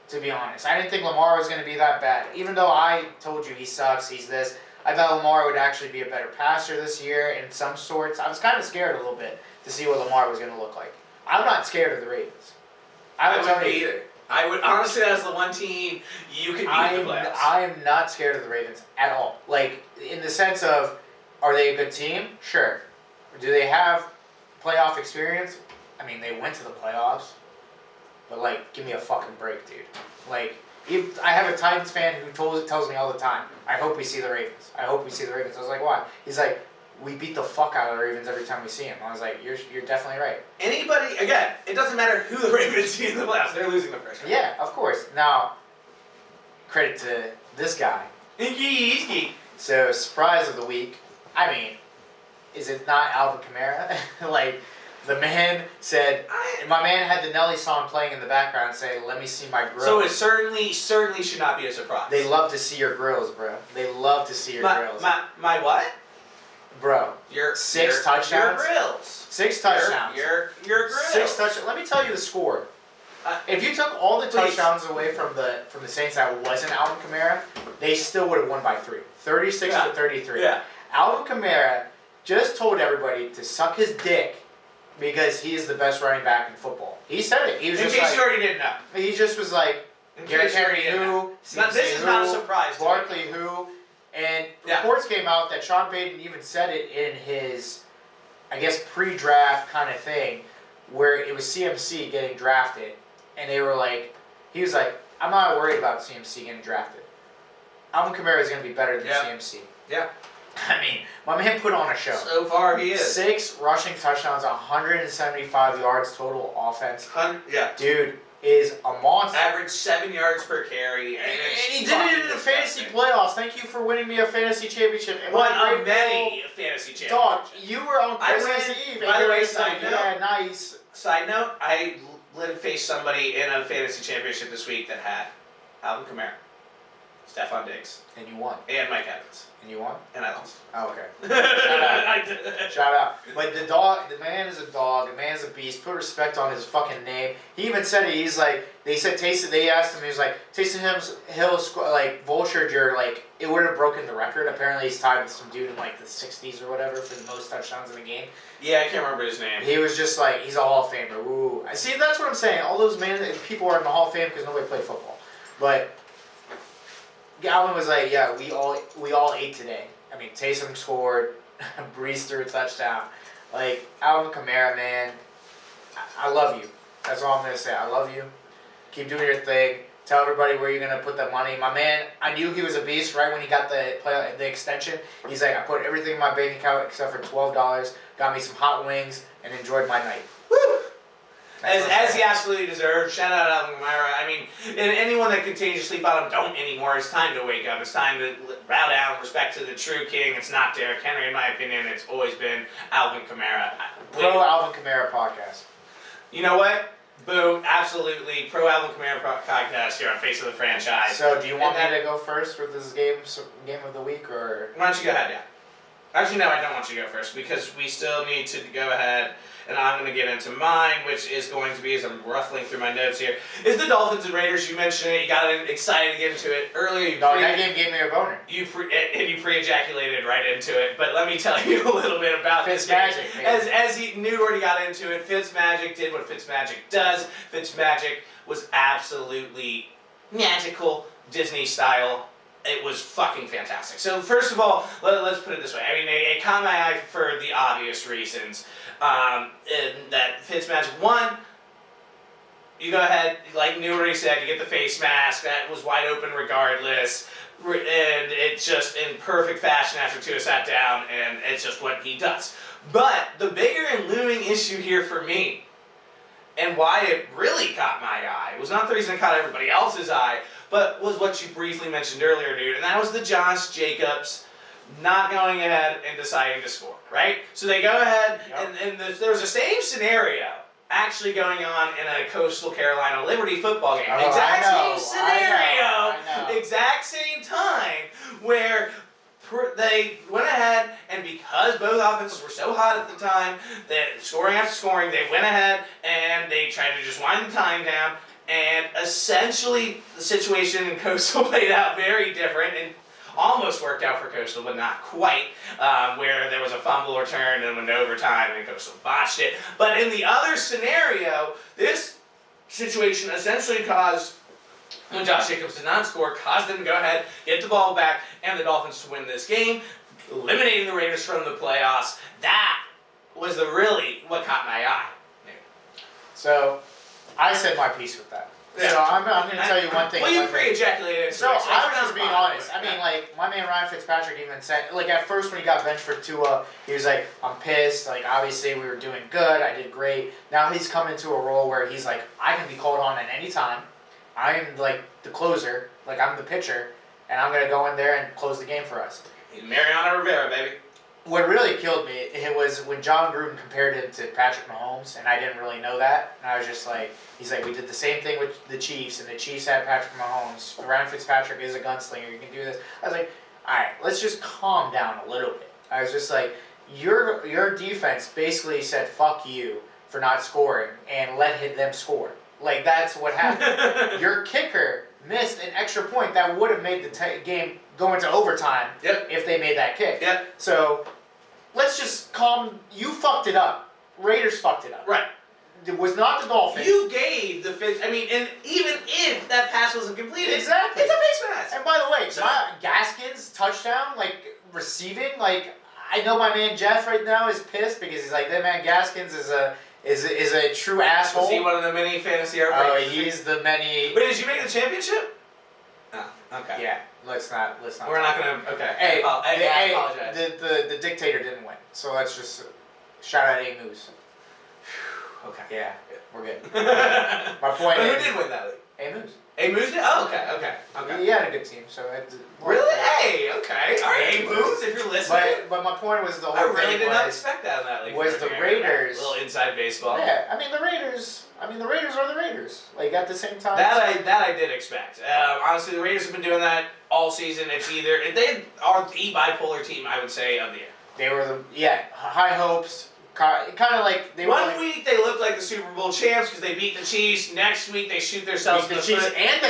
to be honest. I didn't think Lamar was going to be that bad. Even though I told you he sucks, he's this, I thought Lamar would actually be a better passer this year in some sorts. I was kind of scared a little bit to see what Lamar was going to look like. I'm not scared of the Ravens. I wouldn't be either. I would honestly, that's the one team you could beat in the playoffs. I am not scared of the Ravens at all. Like, in the sense of, are they a good team? Sure. Do they have playoff experience? I mean, they went to the playoffs. But, like, give me a fucking break, dude. Like, I have a Titans fan who tells me all the time, I hope we see the Ravens. I hope we see the Ravens. I was like, why? He's like, we beat the fuck out of the Ravens every time we see them. I was like, you're definitely right. Anybody, again, it doesn't matter who the Ravens see in the playoffs. They're losing the first round. Yeah, of course. Now, credit to this guy. So, surprise of the week. I mean, is it not Alvin Kamara? Like, the man said, my man had the Nelly song playing in the background saying, let me see my grills. So it certainly should not be a surprise. They love to see your grills, bro. They love to see your grills. My what? Bro, your 6 touchdowns. Your grills. 6 touchdowns. Your grills. 6 touchdowns. Let me tell you the score. If you took all the touchdowns away from the Saints that wasn't Alvin Kamara, they still would have won by 3. 36-33. Yeah. Alvin Kamara just told everybody to suck his dick because he is the best running back in football. He said it. He was in case you already didn't know. He just was like, Garrett Henry who, this is not a surprise. Barkley who. And reports came out that Sean Payton even said it in his, I guess, pre-draft kind of thing, where it was CMC getting drafted, and they were like, he was like, I'm not worried about CMC getting drafted. Alvin Kamara is going to be better than CMC. Yeah. I mean, my man put on a show. So far, he is. 6 rushing touchdowns, 175 yards total offense. Yeah. Dude is a monster. Average 7 yards per carry. And he did it in the fantasy playoffs. Thank you for winning me a fantasy championship. One of many fantasy championships. Dog, you were on Christmas Eve. By the way, side note. Yeah, nice. Side note, I faced somebody in a fantasy championship this week that had Alvin Kamara. Stephon Diggs. And you won. And Mike Evans. And you won? And I lost. Oh, okay. I did. Shout out. But the man is a dog, the man is a beast. Put respect on his fucking name. He even said it, he's like, they said they asked him, he was like, Taysom Hill, like, vultured your, like, it would have broken the record. Apparently he's tied with some dude in, like, the 60s or whatever for the most touchdowns in a game. Yeah, I can't remember his name. He was just like, he's a Hall of Famer. Ooh. See, that's what I'm saying. All those people are in the Hall of Fame because nobody played football. But Alvin was like, yeah, we all ate today. I mean, Taysom scored, Breeze threw a touchdown. Like, Alvin Kamara, man, I love you. That's all I'm going to say. I love you. Keep doing your thing. Tell everybody where you're going to put that money. My man, I knew he was a beast right when he got the extension. He's like, I put everything in my bank account except for $12, got me some hot wings, and enjoyed my night. Woo! As he absolutely deserves. Shout out Alvin Kamara. I mean, and anyone that continues to sleep on him, don't anymore. It's time to wake up. It's time to bow down, respect to the true king. It's not Derrick Henry, in my opinion. It's always been Alvin Kamara. Pro Alvin Kamara podcast. You know what? Boom. Absolutely. Pro Alvin Kamara podcast here on Face of the Franchise. So, do you want me to go first for this game of the week, or? Why don't you go ahead, yeah. Actually, no, I don't want you to go first because we still need to go ahead. And I'm going to get into mine, which is going to be, as I'm ruffling through my notes here, is the Dolphins and Raiders. You mentioned it. You got excited to get into it earlier. That game gave me a boner. You pre-ejaculated right into it. But let me tell you a little bit about this game. Fitzmagic, As he knew already got into it, Fitzmagic did what Fitzmagic does. Fitzmagic was absolutely magical, Disney style. It was fucking fantastic. So first of all, let's put it this way. I mean, it caught my eye for the obvious reasons. That Fitzmagic, one, you go ahead, like New already said, you get the face mask. That was wide open regardless. And it's just in perfect fashion after Tua sat down, and it's just what he does. But the bigger and looming issue here for me, and why it really caught my eye, was not the reason it caught everybody else's eye, but was what you briefly mentioned earlier, dude, and that was the Josh Jacobs not going ahead and deciding to score, right? So they go ahead, and there was the same scenario actually going on in a Coastal Carolina Liberty football game. Oh, exact same scenario, I know. Exact same time, where they went ahead, and because both offenses were so hot at the time, that scoring after scoring, they went ahead and they tried to just wind the time down. And essentially, the situation in Coastal played out very different and almost worked out for Coastal, but not quite, where there was a fumble return and went to overtime and Coastal botched it. But in the other scenario, this situation essentially caused, when Josh Jacobs did not score, caused them to go ahead, get the ball back, and the Dolphins to win this game, eliminating the Raiders from the playoffs. That was really what caught my eye. So, I said my piece with that. Yeah. So I'm going to tell you one thing. Well, you pre-ejaculated. So I was just being honest. I mean, like, my man Ryan Fitzpatrick even said, like, at first when he got benched for Tua, he was like, I'm pissed. Like, obviously we were doing good. I did great. Now he's come into a role where he's like, I can be called on at any time. I'm, like, the closer. Like, I'm the pitcher. And I'm going to go in there and close the game for us. Mariano Rivera, baby. What really killed me, it was when John Gruden compared him to Patrick Mahomes, and I didn't really know that. And I was just like, he's like, we did the same thing with the Chiefs, and the Chiefs had Patrick Mahomes. Ryan Fitzpatrick is a gunslinger, you can do this. I was like, all right, let's just calm down a little bit. I was just like, your defense basically said, fuck you for not scoring, and let them score. Like, that's what happened. Your kicker missed an extra point that would have made the game go into overtime if they made that kick. So, let's just you fucked it up. Raiders fucked it up. Right. It was not the Dolphins. You gave the face. I mean, and even if that pass wasn't completed, exactly, it's a face mask. And by the way, Haskins touchdown, like receiving, like I know my man Jeff right now is pissed because he's like, that man Gaskins is a true asshole. Is he one of the many fantasy outbreaks? Oh, he's the many. Wait, did you make the championship? Oh, okay. Yeah. Let's not. We're not gonna. Okay. Hey, I apologize. The dictator didn't win, so let's just shout out A Moose. Okay. Yeah, we're good. My point is. Who did win that league? A Moose. A Moose did? Oh, okay. He had a good team, so really? Hey, okay. All right, A Moose, if you're listening. But my point was the whole I really did not expect that in that league. Was the Raiders? A little inside baseball. Yeah, I mean the Raiders are the Raiders. Like at the same time. That I did expect. Honestly, the Raiders have been doing that all season. It's either they are the bipolar team, I would say, of the year. They were high hopes. Kind of like they were. One week they looked like the Super Bowl champs because they beat the Chiefs. Next week they shoot themselves in the Chiefs foot. and the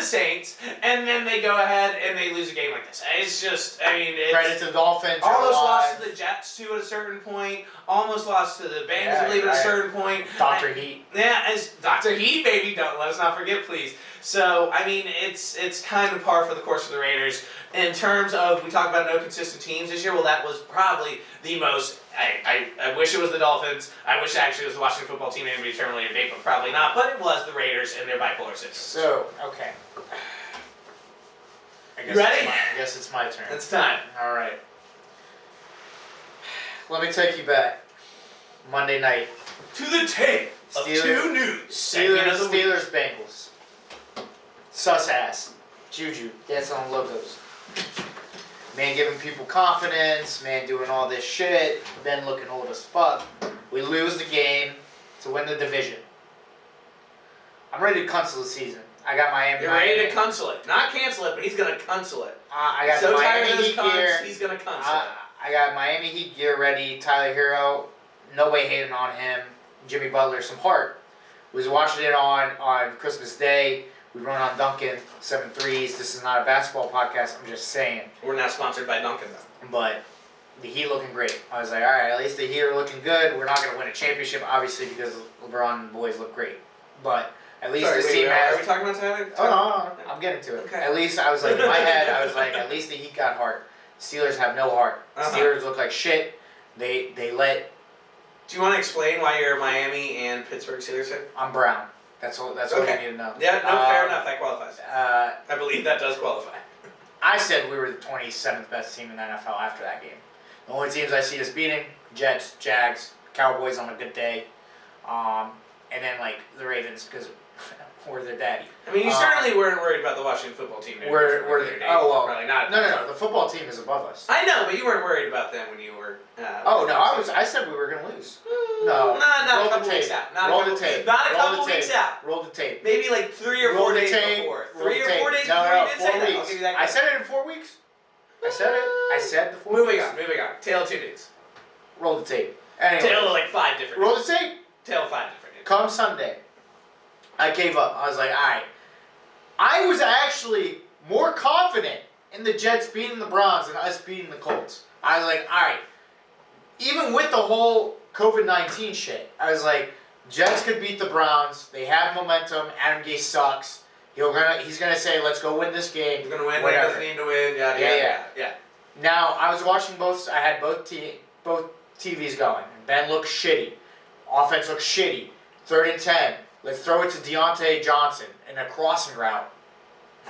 Saints. And then they go ahead and they lose a game like this. It's just, I mean, it's... Credit to the Dolphins. Almost lost to the Jets, too, at a certain point. Almost lost to the Bengals, I believe, at a certain point. Dr. Heat. Yeah, as Dr. Heat, baby. Don't let us not forget, please. So, I mean, it's kind of par for the course of the Raiders. In terms of, we talk about no consistent teams this year, well, that was probably the most... I wish it was the Dolphins. I wish actually it was the Washington football team and be determined later date, but probably not. But it was the Raiders and their bipolar syndrome. So, okay. You ready? I guess it's my turn. It's time. All right. Let me take you back. Monday night. To the tape of two news. Steelers, Bengals. Sus ass. Juju. That's on logos. Man giving people confidence. Man doing all this shit. Ben looking old as fuck. We lose the game to win the division. I'm ready to cancel the season. I got Miami. You're ready to cancel it. Not cancel it, but he's going to cancel it. I got so the tired Miami of those Heat cons, gear. he's going to cancel it. I got Miami Heat gear ready. Tyler Hero. No way hating on him. Jimmy Butler, some heart. Was watching it on Christmas Day. We run on Duncan, 7 threes. This is not a basketball podcast. I'm just saying. We're not sponsored by Duncan, though. But the Heat looking great. I was like, all right, at least the Heat are looking good. We're not going to win a championship, obviously, because LeBron and the boys look great. But at least this team has... Are we talking about tonight? Oh, no. I'm getting to it. Okay. At least, I was like, in my head, I was like, at least the Heat got heart. Steelers have no heart. Steelers look like shit. They let... Do you want to explain why you're a Miami and Pittsburgh Steelers fan? I'm brown. That's all you need to know. Yeah, no, fair enough. That qualifies. I believe that does qualify. I said we were the 27th best team in the NFL after that game. The only teams I see us beating, Jets, Jags, Cowboys on a good day, and then like the Ravens because we're their daddy. I mean, you certainly weren't worried about the Washington football team. We're probably not. No. The football team is above us. I know, but you weren't worried about them when you were. I said we were gonna lose. No, not a couple weeks out. Not a couple weeks out. Roll the tape. Maybe like 3 or 4 days before. 3 or 4 days before you did say that. I'll give you that. I said it in 4 weeks. I said it. I said the 4 weeks. Moving on. Tale of 2 dudes. Roll the tape. Anyway, Tale of like 5 different. Roll the tape. Tale of 5 different dudes. Come Sunday, I gave up. I was like, all right. I was actually more confident in the Jets beating the Browns than us beating the Colts. I was like, all right. Even with the whole COVID-19 shit, I was like, Jets could beat the Browns. They have momentum. Adam Gase sucks. He's gonna say, let's go win this game. He's gonna win. Whatever. He doesn't need to win. Yeah. Now I was watching both. I had both TVs going. Ben looked shitty. Offense looked shitty. 3rd and 10. Let's throw it to Deontay Johnson in a crossing route.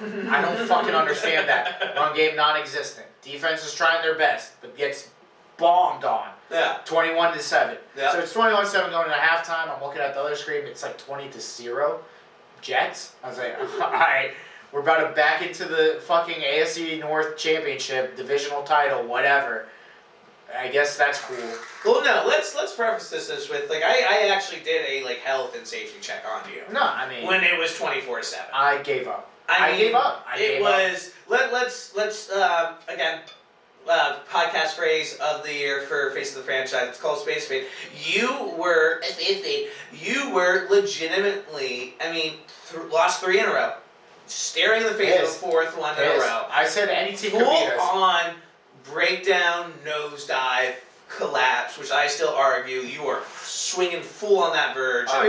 I don't fucking understand that. Run game non-existent. Defense is trying their best, but gets bombed on. Yeah. 21-7. Yeah. So it's 21-7 going into halftime. I'm looking at the other screen. It's like 20-0. Jets. I was like, all right, we're about to back into the fucking AFC North Championship, divisional title, whatever. I guess that's cool. Well, no. Let's preface this with like I actually did a like health and safety check on you. No, I mean when it was 24/7. I gave up. I gave up. Let's again. Podcast phrase of the year for Face of the Franchise. It's called Space Fade. You were legitimately, lost 3 in a row. Staring in the face of the 4th one in a row. I said any team could beat us. Full on breakdown, nosedive, collapse, which I still argue you are swinging full on that verge. Oh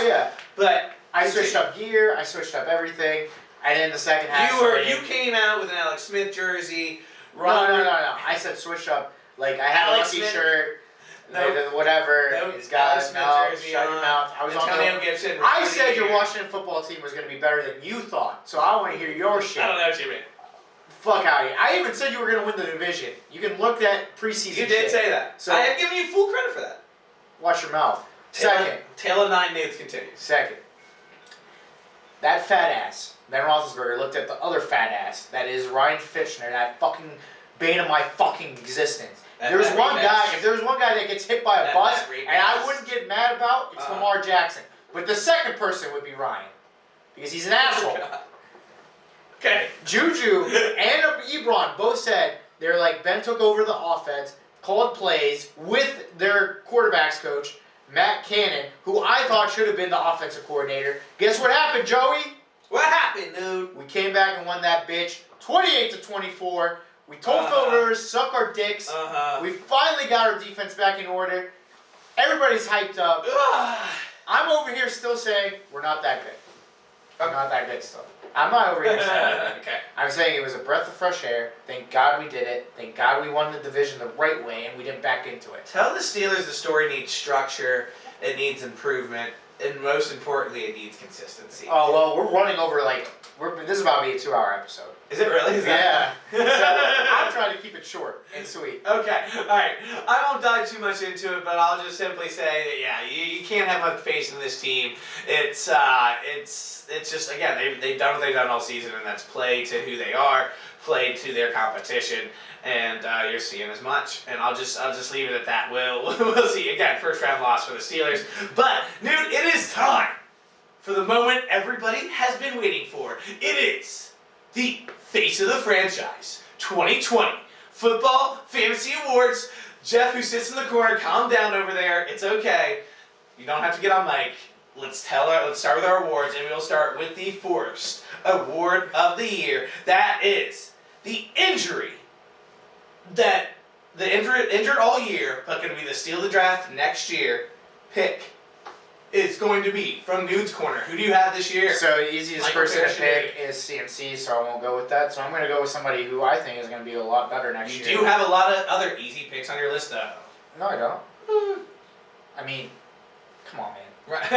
yeah. But I switched up gear. I switched up everything. And in the second half, you came out with an Alex Smith jersey. No. I said switch up. Like I had Alex a lucky Smith. shirt. No. Whatever. No. It's got Alex Smith jersey shut on. your mouth. I was Antonio on Gibson. I said your Washington football team was going to be better than you thought. So I want to hear your shit. I don't know what you mean. Fuck out of here. I even said you were going to win the division. You can look at preseason. You did say that. So I have given you full credit for that. Watch your mouth. Tale of 9 nudes continues. Second. That fat ass, Ben Roethlisberger, looked at the other fat ass. That is Ryan Fitchner. That fucking bane of my fucking existence. If there was one guy that gets hit by a bus and I wouldn't get mad about, it's Lamar Jackson. But the second person would be Ryan. Because he's an asshole. Okay. Juju and Ebron both said they're like Ben took over the offense, called plays with their quarterbacks coach Matt Cannon, who I thought should have been the offensive coordinator. Guess what happened, Joey? What happened, dude? We came back and won that bitch 28-24. We told Phil Rivers, suck our dicks. We finally got our defense back in order. Everybody's hyped up. I'm over here still saying we're not that good. We're not that good still. I'm not over here saying that. Okay. I'm saying it was a breath of fresh air. Thank God we did it. Thank God we won the division the right way and we didn't back into it. Tell the Steelers the story needs structure, it needs improvement, and most importantly, it needs consistency. Oh, well, we're running over this is about to be a 2-hour episode. Is it really? Yeah. So I'm trying to keep it short and sweet. Okay, alright. I won't dive too much into it, but I'll just simply say that, yeah, you can't have much faith in this team. It's just, again, they've done what they've done all season, and that's play to who they are, play to their competition, and you're seeing as much. And I'll just leave it at that. We'll see. Again, first round loss for the Steelers. But, dude, it is time for the moment everybody has been waiting for. It is the Face of the Franchise 2020 Football Fantasy Awards. Jeff, who sits in the corner, calm down over there. It's okay. You don't have to get on mic. Let's start with our awards, and we'll start with the first award of the year. That is the injury that the injured all year, but going to be the steal of the draft next year pick. Is going to be from Nude's Corner. Who do you have this year? So the easiest person to pick is CMC, so I won't go with that. So I'm going to go with somebody who I think is going to be a lot better next year. You do have a lot of other easy picks on your list, though. No, I don't. I mean, come on, man. Right,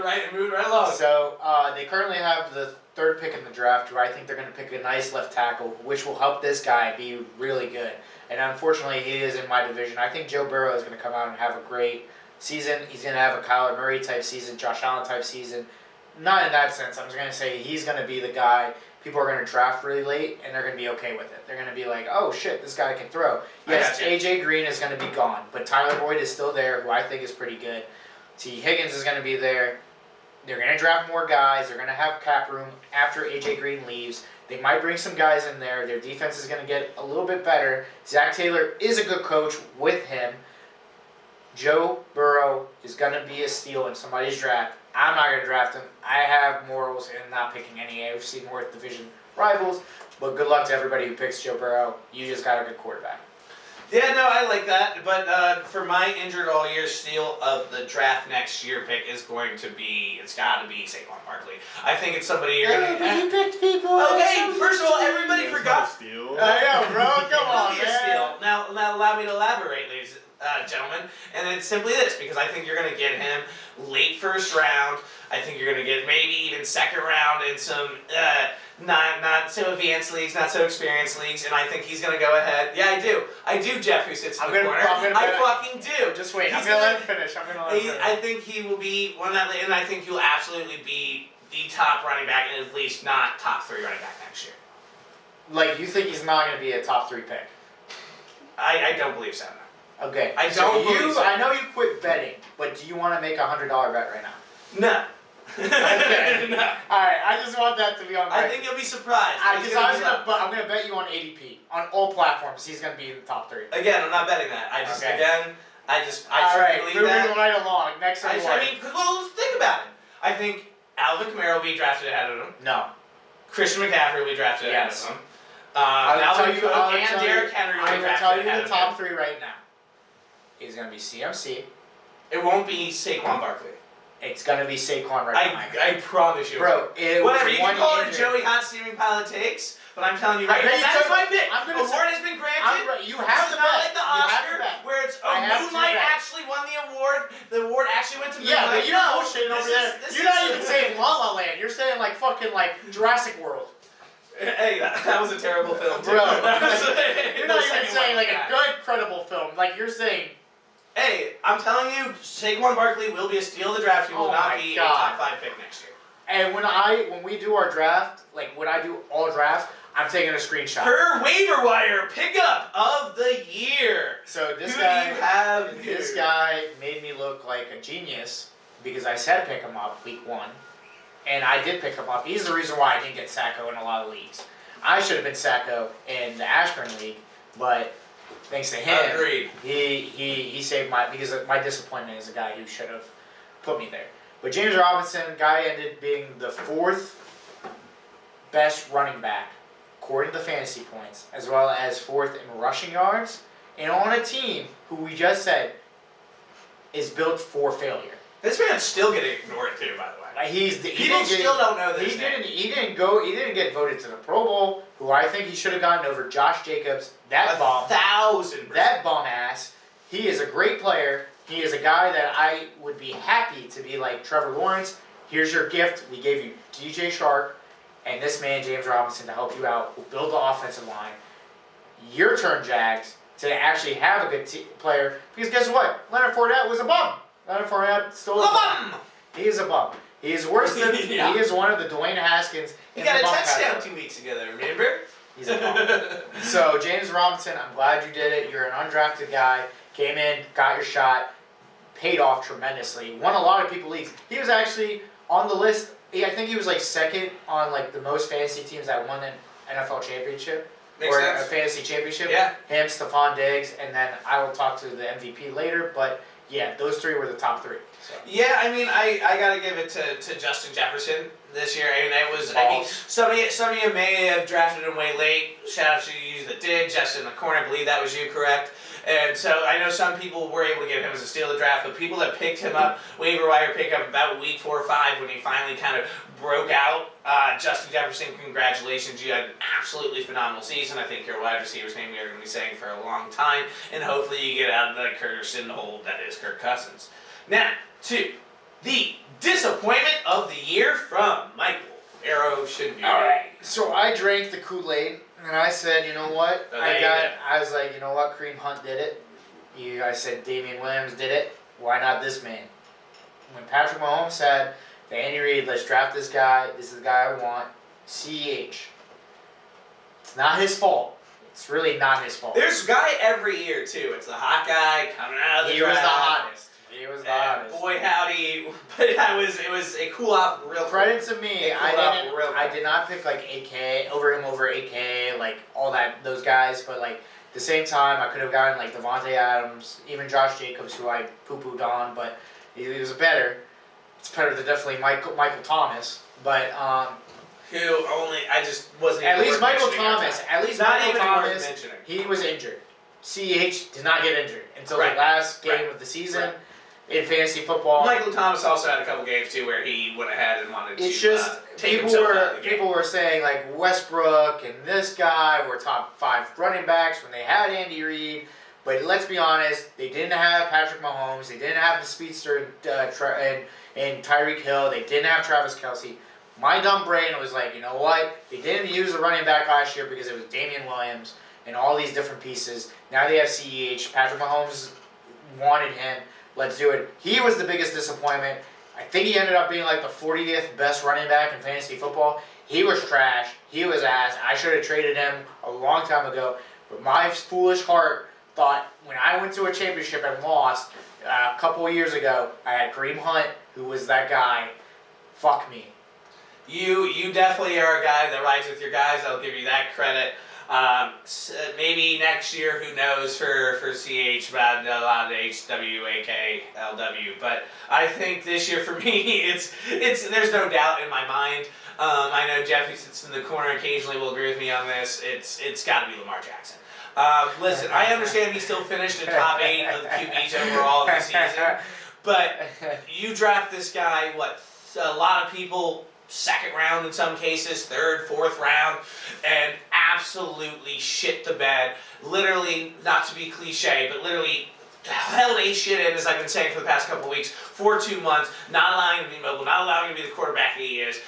right, moving right along. So they currently have the third pick in the draft, where I think they're going to pick a nice left tackle, which will help this guy be really good. And unfortunately, he is in my division. I think Joe Burrow is going to come out and have a great season. He's going to have a Kyler Murray type season, Josh Allen type season. Not in that sense. I'm just going to say he's going to be the guy people are going to draft really late, and they're going to be okay with it. They're going to be like, oh shit, this guy can throw. Yes, AJ Green is going to be gone, but Tyler Boyd is still there, who I think is pretty good. T. Higgins is going to be there. They're going to draft more guys. They're going to have cap room after AJ Green leaves. They might bring some guys in there. Their defense is going to get a little bit better. Zach Taylor is a good coach with him. Joe Burrow is going to be a steal in somebody's draft. I'm not going to draft him. I have morals in not picking any AFC North Division rivals. But good luck to everybody who picks Joe Burrow. You just got a good quarterback. Yeah, no, I like that. But for my injured all year steal of the draft next year pick is going to be, it's got to be Saquon Barkley. I think it's somebody you're going to... You picked people. Okay, first of all, everybody forgot... Steal. I know, bro. Come on, man. Steal. Now allow me to elaborate, ladies gentlemen, and it's simply this, because I think you're going to get him late first round. I think you're going to get maybe even second round in some not so advanced leagues, not so experienced leagues, and I think he's going to go ahead. Yeah, I do, Jeff, who sits in the corner. I fucking do. Just wait. I'm going to let him finish. I think he will be one that, and I think he'll absolutely be the top running back, and at least not top 3 running back next year. Like, you think he's not going to be a top 3 pick? I don't believe so. Okay. I don't believe so. I know you quit betting, but do you want to make a $100 bet right now? No. Okay. No. Alright, I just want that to be on record. I think you'll be surprised. I'm going to bet you on ADP. On all platforms, he's going to be in the top 3. Again, I'm not betting that. I Alright, believe moving that. right along. Next award. Well, think about it. I think Alvin Kamara will be drafted ahead of him. No. Christian McCaffrey will be drafted ahead of him. Alvin Cook and Derrick Henry will be drafted ahead of him. I'm going to tell you the top 3 right now. It's going to be CMC. It won't be Saquon Barkley. It's going to be Saquon right now. I promise you. Bro, whatever, you can call it Joey Hot Steaming Pile of Takes, but I'm telling you right now, that's my pick. Award has been granted. You have It's to not bet. like the Oscar, where it's, Moonlight actually won the award. The award actually went to Moonlight. Yeah, but you're bullshitting over there. You're not even saying La La Land. You're saying like fucking like Jurassic World. Hey, that was a terrible film, too. Bro, you're not even saying like a good, credible film. Like you're saying... Hey, I'm telling you, Saquon Barkley will be a steal of the draft. He will not be a top 5 pick next year. And when we do our draft, like when I do all drafts, I'm taking a screenshot. Per waiver wire pickup of the year. So this Who guy, do you have this guy made me look like a genius because I said pick him up week 1, and I did pick him up. He's the reason why I didn't get Sacco in a lot of leagues. I should have been Sacco in the Ashburn League, but thanks to him, Agreed. he saved because my disappointment is a guy who should have put me there. But James Robinson, guy ended being the 4th best running back according to fantasy points, as well as 4th in rushing yards, and on a team who we just said is built for failure. This man's still getting ignored too, by the way. People still don't know this name. He didn't get voted to the Pro Bowl, who I think he should have gotten over Josh Jacobs. That bum 1,000%. That bum ass. He is a great player. He is a guy that I would be happy to be like Trevor Lawrence. Here's your gift. We gave you DJ Shark and this man, James Robinson, to help you out. We'll build the offensive line. Your turn, Jags, to actually have a good player. Because guess what? Leonard Fournette was a bum. Leonard Fournette still a bum. He is a bum. He is worse than Yeah. He is one of the Dwayne Haskins. He got a touchdown 2 weeks ago, remember? He's a bum. So James Robinson, I'm glad you did it. You're an undrafted guy. Came in, got your shot, paid off tremendously. Won a lot of people leagues. He was actually on the list. I think he was like 2nd on like the most fantasy teams that won an NFL championship. Makes or sense. a fantasy championship. Yeah. Him, Stephon Diggs, and then I will talk to the MVP later. But yeah, those 3 were the top 3. So. Yeah, I mean, I gotta give it to Justin Jefferson this year. I mean, some of you may have drafted him way late. Shout out to you that did. Justin in the corner, I believe that was you, correct? And so I know some people were able to get him as a steal of the draft, but people that picked him up, waiver wire pick up about week 4 or 5 when he finally kind of broke out. Justin Jefferson, congratulations. You had an absolutely phenomenal season. I think your wide receiver's name you're going to be saying for a long time, and hopefully you get out of the Kirsten hole that is Kirk Cousins. Now, to the disappointment of the year from Michael. Arrow should be Alright, so I drank the Kool-Aid, and I said, you know what? I was like, you know what? Kareem Hunt did it. I said Damian Williams did it. Why not this man? When Patrick Mahomes said to Andy Reid, let's draft this guy. This is the guy I want. CEH. It's not his fault. It's really not his fault. There's a guy every year, too. It's the hot guy coming out of the He draft. was the hottest. He was the hottest. Boy, howdy. But it was a cool off real quick. Credit to me. I did not pick like AK over AK, like all those guys, but like at the same time I could have gotten like Devontae Adams, even Josh Jacobs, who I poo-pooed on, but he was better. It's better than definitely Michael Thomas, but I just wasn't at even least worth Michael mentioning Thomas. our time. At least Not Michael even Thomas. worth mentioning. He was injured. CEH did not get injured until Right. the last game Right. of the season. Right. In fantasy football, Michael Thomas also had a couple games too where he went ahead and wanted it's to just take himself out of the game. people were saying like Westbrook and this guy were top 5 running backs when they had Andy Reid, but let's be honest, they didn't have Patrick Mahomes, they didn't have the speedster and Tyreek Hill, they didn't have Travis Kelce. My dumb brain was like, you know what? They didn't use a running back last year because it was Damian Williams and all these different pieces. Now they have CEH. Patrick Mahomes wanted him. Let's do it. He was the biggest disappointment. I think he ended up being like the 40th best running back in fantasy football. He was trash. He was ass. I should have traded him a long time ago. But my foolish heart thought when I went to a championship and lost a couple of years ago, I had Kareem Hunt, who was that guy. Fuck me. You definitely are a guy that rides with your guys. I'll give you that credit. Maybe next year, who knows for CH, but a lot of HWAKLW. But I think this year for me, it's there's no doubt in my mind. I know Jeffy sits in the corner occasionally will agree with me on this. It's got to be Lamar Jackson. Listen, I understand he still finished in top 8 of the QBs overall in the season, but you draft this guy, a lot of people, 2nd round in some cases, 3rd, 4th round, and absolutely shit the bed. Literally, not to be cliche, but literally held a shit in, as I've been saying for the past couple of weeks, for 2 months, not allowing him to be mobile, not allowing him to be the quarterback he is,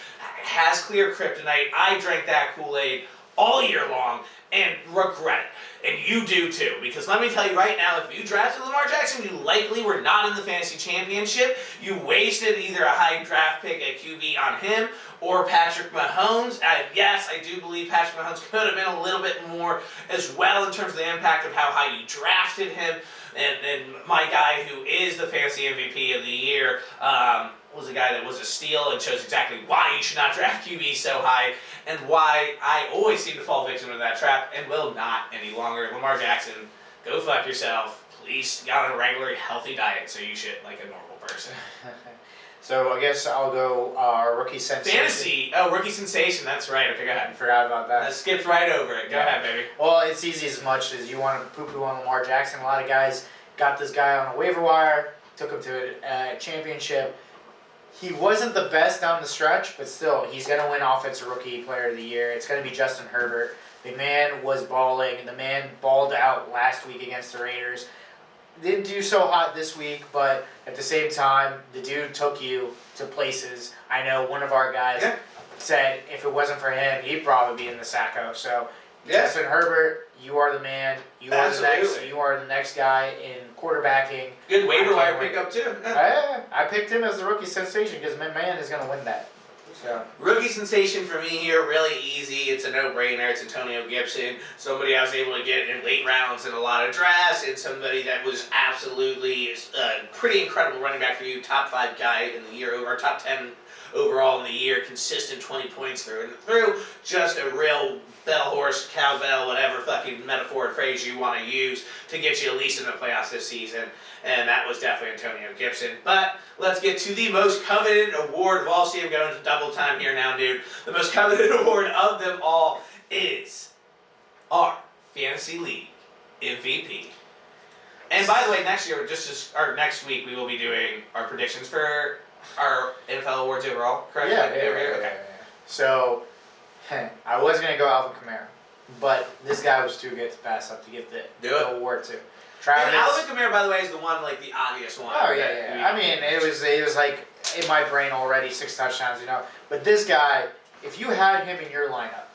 has clear kryptonite. I drank that Kool-Aid all year long and regret it. And you do too, because let me tell you right now, if you drafted Lamar Jackson, you likely were not in the fantasy championship. You wasted either a high draft pick at QB on him or Patrick Mahomes. Yes, I do believe Patrick Mahomes could have been a little bit more as well in terms of the impact of how high you drafted him. And my guy who is the fantasy MVP of the year, was a guy that was a steal and shows exactly why you should not draft QB so high and why I always seem to fall victim to that trap and will not any longer. Lamar Jackson, go fuck yourself. Please get on a regular healthy diet so you shit like a normal person. So I guess I'll go rookie sensation. Fantasy. Oh, rookie sensation. That's right. Okay, go ahead. I forgot about that. I skipped right over it. Go ahead, baby. Well, it's easy as much as you want to poo-poo on Lamar Jackson. A lot of guys got this guy on a waiver wire, took him to a championship. He wasn't the best down the stretch, but still, he's going to win Offensive Rookie Player of the Year. It's going to be Justin Herbert. The man was balling. The man balled out last week against the Raiders. Didn't do so hot this week, but at the same time, the dude took you to places. I know one of our guys said if it wasn't for him, he'd probably be in the Sacco. So, Justin Herbert, you are the man. You are the next guy in quarterbacking. Good waiver wire pickup too. I picked him as the rookie sensation because my man is going to win that. So. Rookie sensation for me here, really easy. It's a no-brainer. It's Antonio Gibson. Somebody I was able to get in late rounds in a lot of drafts, and somebody that was absolutely a pretty incredible running back for you. Top 5 guy in the year, over top 10 overall in the year, consistent 20 points through and through. Just a real bell horse, cowbell, whatever fucking metaphor or phrase you want to use to get you at least in the playoffs this season. And that was definitely Antonio Gibson. But let's get to the most coveted award of all. See, I'm going to double time here now, dude. The most coveted award of them all is our Fantasy League MVP. And by the way, next next week, we will be doing our predictions for our NFL awards overall, correct? Yeah. Okay. So, I was going to go Alvin Kamara, but this guy was too good to pass up to give the award to. Travis. And Alvin Kamara, by the way, is the one, like, the obvious one. Oh, yeah. I mean, it was like, in my brain already, 6 touchdowns, you know. But this guy, if you had him in your lineup,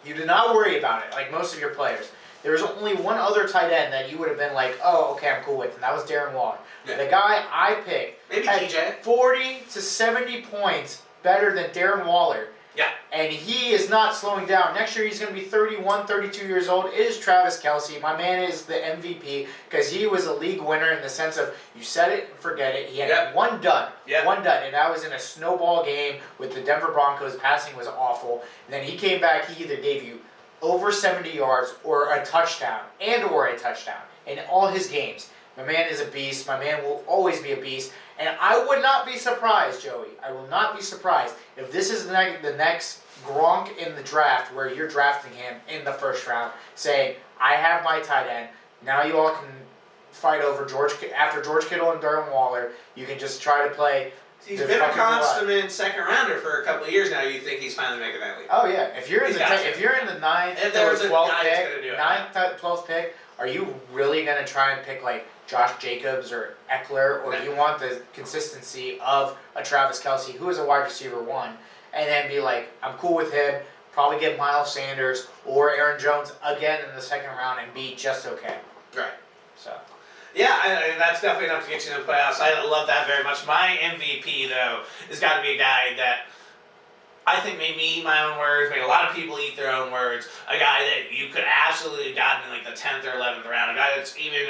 you did not worry about it, like most of your players. There was only one other tight end that you would have been like, oh, okay, I'm cool with, and that was Darren Waller. Yeah. The guy I picked had TJ. 40 to 70 points better than Darren Waller. Yeah. And he is not slowing down. Next year he's going to be 31, 32 years old. It is Travis Kelce. My man is the MVP because he was a league winner in the sense of you set it and forget it. He had one done. One done. And that was in a snowball game with the Denver Broncos. Passing was awful. And then he came back. He either gave you over 70 yards or a touchdown in all his games. My man is a beast. My man will always be a beast. And I would not be surprised, Joey. I will not be surprised if this is the next Gronk in the draft where you're drafting him in the first round, saying, I have my tight end. Now you all can fight over after George Kittle and Darren Waller. You can just try to play. He's been a consummate second rounder for a couple of years now. You think he's finally making that leap? Oh yeah. If you're in the 9th or 12th pick, are you really going to try and pick like Josh Jacobs or Eckler, or do you want the consistency of a Travis Kelce, who is a wide receiver 1, and then be like, I'm cool with him, probably get Miles Sanders or Aaron Jones again in the second round and be just okay. Right. So. Yeah, and that's definitely enough to get you in the playoffs. I love that very much. My MVP, though, has got to be a guy that I think made me eat my own words, made a lot of people eat their own words. A guy that you could absolutely have gotten in like the 10th or 11th round. A guy that's even,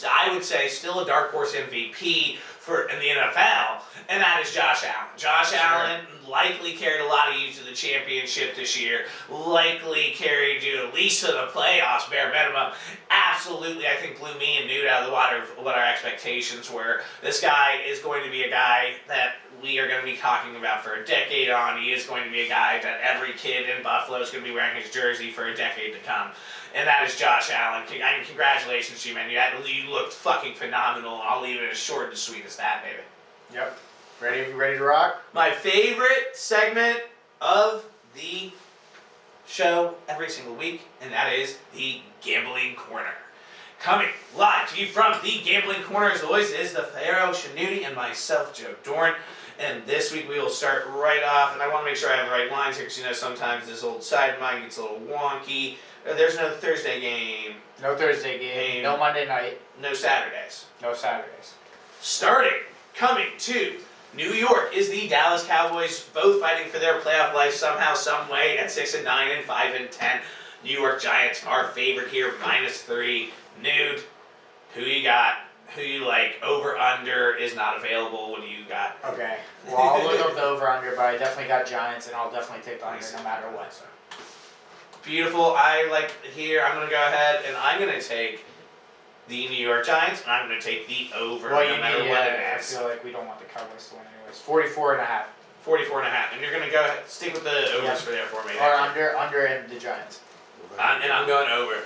I would say, still a dark horse MVP in the NFL, and that is Josh Allen. Josh Allen likely carried a lot of you to the championship this year, likely carried you at least to the playoffs, bare minimum. Absolutely, I think blew me and Newt out of the water of what our expectations were. This guy is going to be a guy that we are going to be talking about for a decade on. He is going to be a guy that every kid in Buffalo is going to be wearing his jersey for a decade to come. And that is Josh Allen. I mean, congratulations to you, man. You looked fucking phenomenal. I'll leave it as short and sweet as that, baby. Yep. Ready to rock? My favorite segment of the show every single week, and that is the Gambling Corner. Coming live to you from the Gambling Corner, as always, is the Pharaoh Shanuti and myself, Joe Dorn. And this week we will start right off, and I want to make sure I have the right lines here, because sometimes this old side of mine gets a little wonky. There's no Thursday game. No Thursday game. No Monday night. No Saturdays. No Saturdays. Coming to New York is the Dallas Cowboys, both fighting for their playoff life somehow, some way at 6-9 and 5-10. New York Giants, our favorite here, -3. Nude, who you got? who you like. Over under is not available. What do you got? Okay. Well, I'll look up the over under, but I definitely got Giants, and I'll definitely take the under no matter what. Beautiful. I like here. I'm gonna go ahead and I'm gonna take the New York Giants, and I'm gonna take the over no matter what it I is. feel like we don't want the Cowboys to win anyways. 44.5. 44.5, and you're gonna go ahead, stick with the overs for there for me. Or under and the Giants. And I'm going over.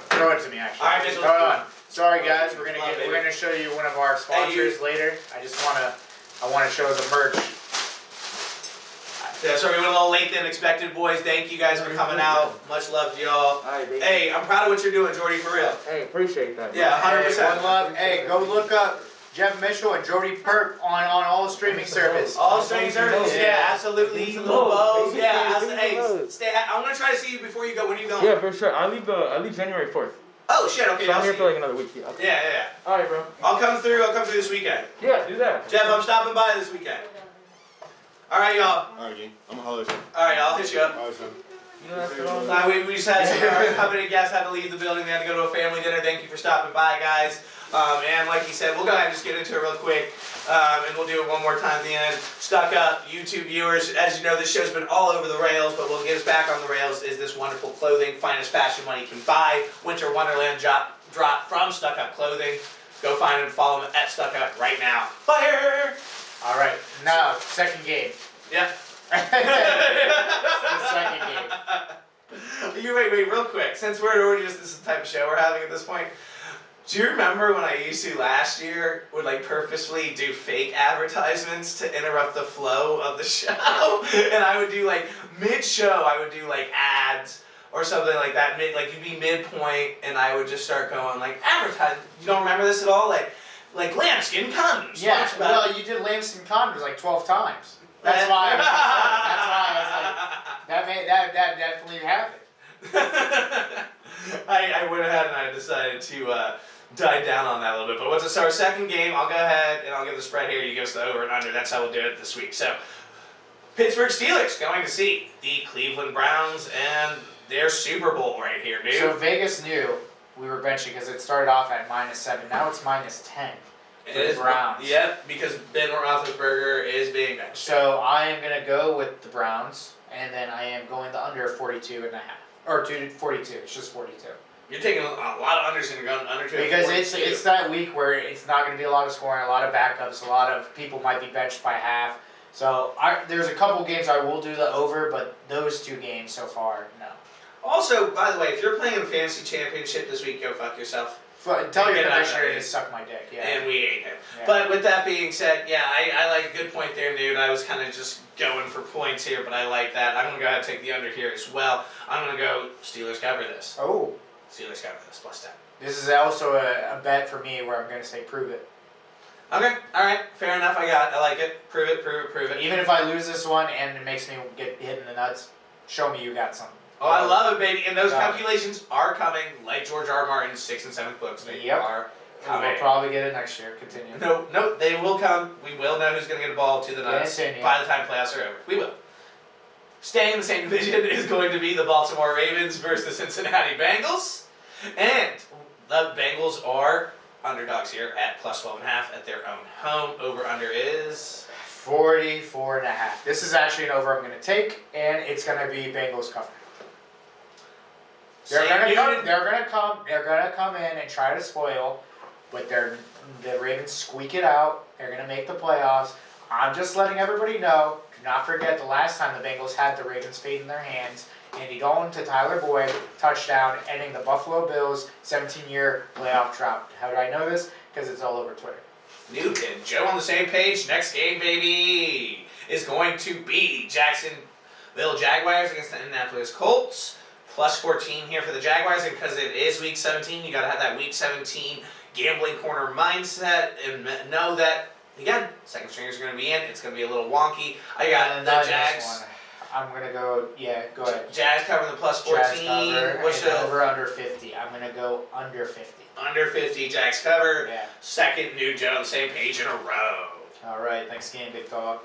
Throw it to me, actually. All right, Mitchell. Hold on. Sorry, guys. We're gonna show you one of our sponsors later. I wanna show the merch. Yeah, sorry we went a little late than expected, boys. Thank you guys for coming out. Much love to y'all. Hey, I'm proud of what you're doing, Jordy, for real. Hey, appreciate that. Yeah, 100%. Hey, one love. Hey, go look up Jeff Mitchell and Jordy Perk on all streaming service. All streaming services, yeah, absolutely. Baby Little bows, Lowe's. yeah. Baby Hey, Lowe's. I'm gonna try to see you before you go. When are you going? Yeah, for sure. I leave January 4th. Oh shit. Okay. So I'll I'm here see for you. like another week. Yeah. Okay. Yeah. All right, bro. I'll come through this weekend. Yeah, do that. Jeff, I'm stopping by this weekend. All right, y'all. Alright, Gene. I'm gonna holler at you. All right, I'll hit you up. Alright, son. You know that's what I'm We just had some company guests had to leave the building. They had to go to a family dinner. Thank you for stopping by, guys. And like he said, we'll go ahead and just get into it real quick. And we'll do it one more time at the end. Stuck Up, YouTube viewers. As you know, this show's been all over the rails, but what will get us back on the rails is this wonderful clothing. Finest fashion money can buy. Winter Wonderland drop from Stuck Up Clothing. Go find and follow them at Stuck Up right now. Fire! All right. Now, second game. Yep. The second game. You wait, real quick. Since we're already just this type of show we're having at this point, do you remember when I used to last year would like purposefully do fake advertisements to interrupt the flow of the show? And I would do like mid-show, I would do like ads or something like that. Like you'd be midpoint, and I would just start going like advertising. You don't remember this at all? Like lambskin condoms. Yeah. Well, you did lambskin condoms like 12 times. That's why. That definitely happened. I went ahead and I decided to die down on that a little bit. But what's our second game? I'll go ahead and I'll give the spread here. You give us the over and under. That's how we'll do it this week. So, Pittsburgh Steelers going to see the Cleveland Browns and their Super Bowl right here, dude. So Vegas knew we were benching because it started off at -7. Now it's -10 for the Browns. Yep, because Ben Roethlisberger is being benched. So I am gonna go with the Browns, and then I am going the under 42.5 or 42. It's just 42. You're taking a lot of unders and you're going under to Because 42. it's that week where it's not going to be a lot of scoring, a lot of backups, a lot of people might be benched by half. So there's a couple games I will do the over, but those two games so far, no. Also, by the way, if you're playing in the fantasy championship this week, go fuck yourself. But tell your Get out of commissioner there. to suck my dick. Yeah. And we ate him. Yeah. But with that being said, yeah, I like a good point there, dude. I was kind of just going for points here, but I like that. I'm going to go ahead and take the under here as well. I'm going to go Steelers cover this. Oh. Steelers cover this, plus 10. This is also a bet for me where I'm going to say prove it. Okay, all right, fair enough. I like it. Prove it. Even if I lose this one and it makes me get hit in the nuts, show me you got something. Oh, I love it, baby. And those Yeah. calculations are coming, like George R. R. Martin's 6th and 7th books. They are coming. We'll probably get it next year. Continue. No, they will come. We will know who's going to get a ball to the nuts Continue. by the time playoffs are over. We will. Staying in the same division is going to be the Baltimore Ravens versus the Cincinnati Bengals. And the Bengals are underdogs here at plus 12.5 at their own home. Over-under is 44.5. This is actually an over I'm going to take, and it's going to be Bengals cover. They're gonna come in and try to spoil, but the Ravens squeak it out. They're gonna make the playoffs. I'm just letting everybody know. Do not forget the last time the Bengals had the Ravens' fate in their hands. Andy Dalton to Tyler Boyd, touchdown, ending the Buffalo Bills' 17-year playoff drought. How did I know this? Because it's all over Twitter. Nuke and Joe on the same page. Next game, baby, is going to be Jacksonville Jaguars against the Indianapolis Colts. Plus 14 here for the Jaguars, and because it is Week 17, you got to have that Week 17 gambling corner mindset and know that, again, second stringers are going to be in. It's going to be a little wonky. I got the Jags. I'm going to go, go ahead. Jags covering the plus 14. Jags cover, What's and over under 50. I'm going to go under 50. Under 50, Jags cover. Yeah. Second, new Joe on the same page in a row. All right, thanks again, big dog.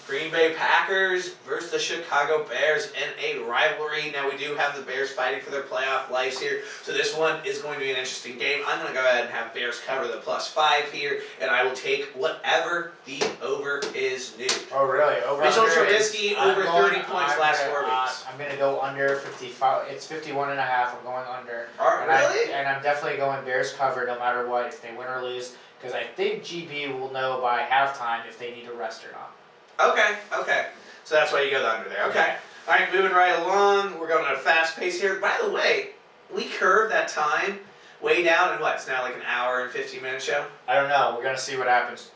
Green Bay Packers versus the Chicago Bears in a rivalry. Now, we do have the Bears fighting for their playoff lives here, so this one is going to be an interesting game. I'm going to go ahead and have Bears cover the +5 here, and I will take whatever the over is new. Oh, really? Over Mitchell under Trubisky is- over I'm 30 points last 4 weeks. I'm going to go under 55. It's 51.5. I'm going under. Really? And I'm definitely going Bears cover no matter what, if they win or lose, because I think GB will know by halftime if they need to rest or not. Okay. So that's why you go the under there. Okay. All right, moving right along. We're going at a fast pace here. By the way, we curved that time way down, and what? It's now like an hour and 15-minute show? I don't know. We're going to see what happens.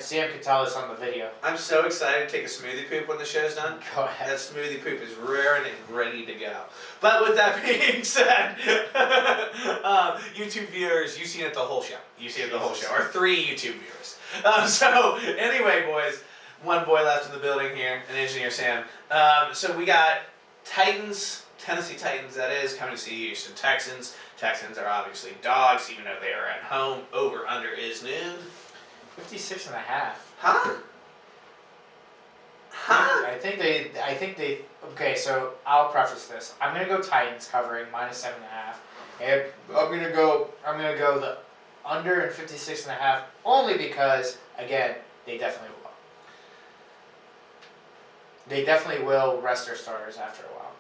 Sam can tell us on the video. I'm so excited to take a smoothie poop when the show's done. Go ahead. That smoothie poop is raring and ready to go. But with that being said, YouTube viewers, you've seen it the whole show. You've seen it the whole show. Or 3 YouTube viewers. So anyway, boys, one boy left in the building here, and Engineer Sam. So we got Titans, Tennessee Titans, that is, coming to see Houston Texans. Texans are obviously dogs, even though they are at home. Over under is noon. 56.5. Huh? I think they. Okay, so I'll preface this. I'm gonna go Titans covering -7.5. And I'm gonna go the under and 56.5 only because again they definitely will. They definitely will rest their starters after a while.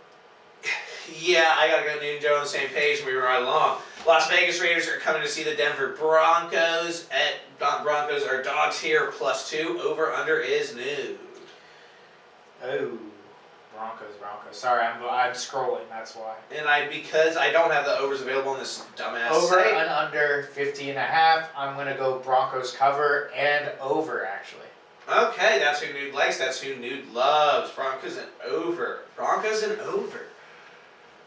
Yeah, I gotta go Noon Joe on the same page, and we were right along. Las Vegas Raiders are coming to see the Denver Broncos. Broncos are dogs here, +2. Over under is noon. Oh, Broncos. Sorry, I'm scrolling. That's why. And because I don't have the overs available on this dumbass Over site. and under 50.5. I'm gonna go Broncos cover and over actually. Okay, that's who Nude likes. That's who Nude loves. Broncos and over. Broncos and over.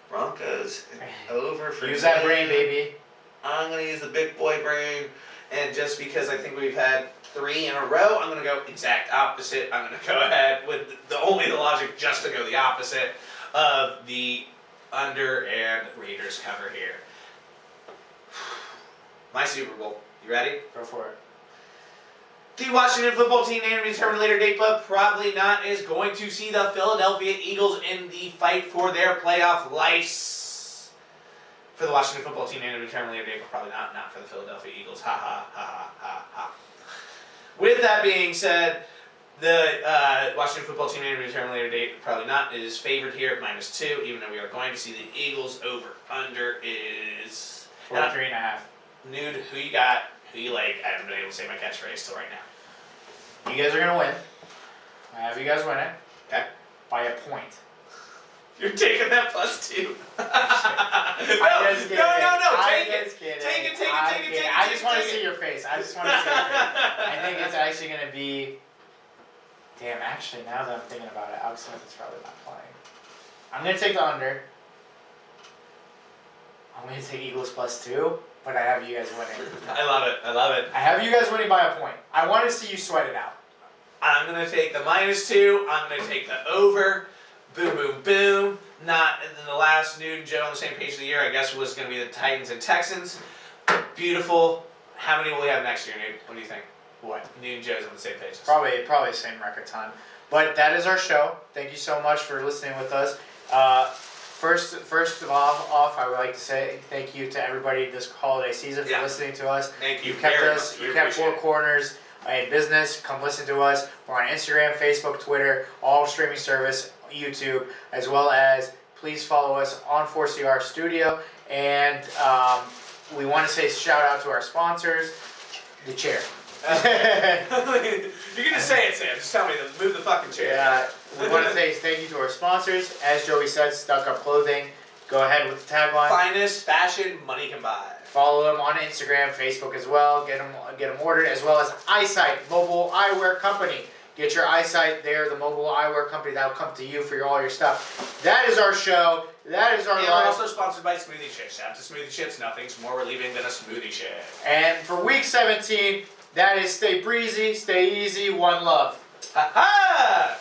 Broncos and over for Use that Nude. brain, baby. I'm going to use the big boy brain. And just because I think we've had 3 in a row, I'm going to go exact opposite. I'm going to go ahead with the logic just to go the opposite of the under and Raiders cover here. My Super Bowl. You ready? Go for it. The Washington football team, named to determine later date, but probably not, is going to see the Philadelphia Eagles in the fight for their playoff lives. For the Washington football team, named to determine later date, but probably not for the Philadelphia Eagles. Ha ha ha ha ha ha. With that being said, the Washington football team, named to determine later date, probably not, is favored here at -2, even though we are going to see the Eagles over. Under is 43.5. Nude, who you got? Who you like? I haven't been able to say my catchphrase till right now. You guys are gonna win. I have you guys winning. Okay. By a point. You're taking that +2. I'm just kidding. No. I'm Take it. just kidding. Take it. I just want to see your face. I think it's actually gonna be. Damn. Actually, now that I'm thinking about it, Alex Smith is probably not playing. I'm gonna take the under. I'm gonna take Eagles +2, but I have you guys winning. I love it. I have you guys winning by a point. I want to see you sweat it out. I'm going to take the -2. I'm going to take the over. Boom, boom, boom. Not in the last Nude and Joe on the same page of the year, I guess, was going to be the Titans and Texans. Beautiful. How many will we have next year, Nude? What do you think? What? Nude and Joe's on the same page. Probably the same record time. But that is our show. Thank you so much for listening with us. First of all, I would like to say thank you to everybody this holiday season for listening to us. Thank you. You kept very us. much. You kept Four Corners in business. Come listen to us. We're on Instagram, Facebook, Twitter, all streaming service, YouTube, as well as please follow us on 4CR Studio. And we want to say shout out to our sponsors, the chair. You're gonna say it, Sam. Just tell me to move the fucking chair. Yeah, we want to say thank you to our sponsors. As Joey said, Stuck Up Clothing. Go ahead with the tagline. Finest fashion money can buy. Follow them on Instagram, Facebook as well. Get them ordered, as well as Eyesight Mobile Eyewear Company. Get your Eyesight there, the mobile eyewear company that'll come to you for all your stuff. That is our show. That is our And we're live. also sponsored by Smoothie Chits. After Smoothie Chits, nothing's more relieving than a smoothie shit. And for week 17, that is stay breezy, stay easy, one love. Ha ha!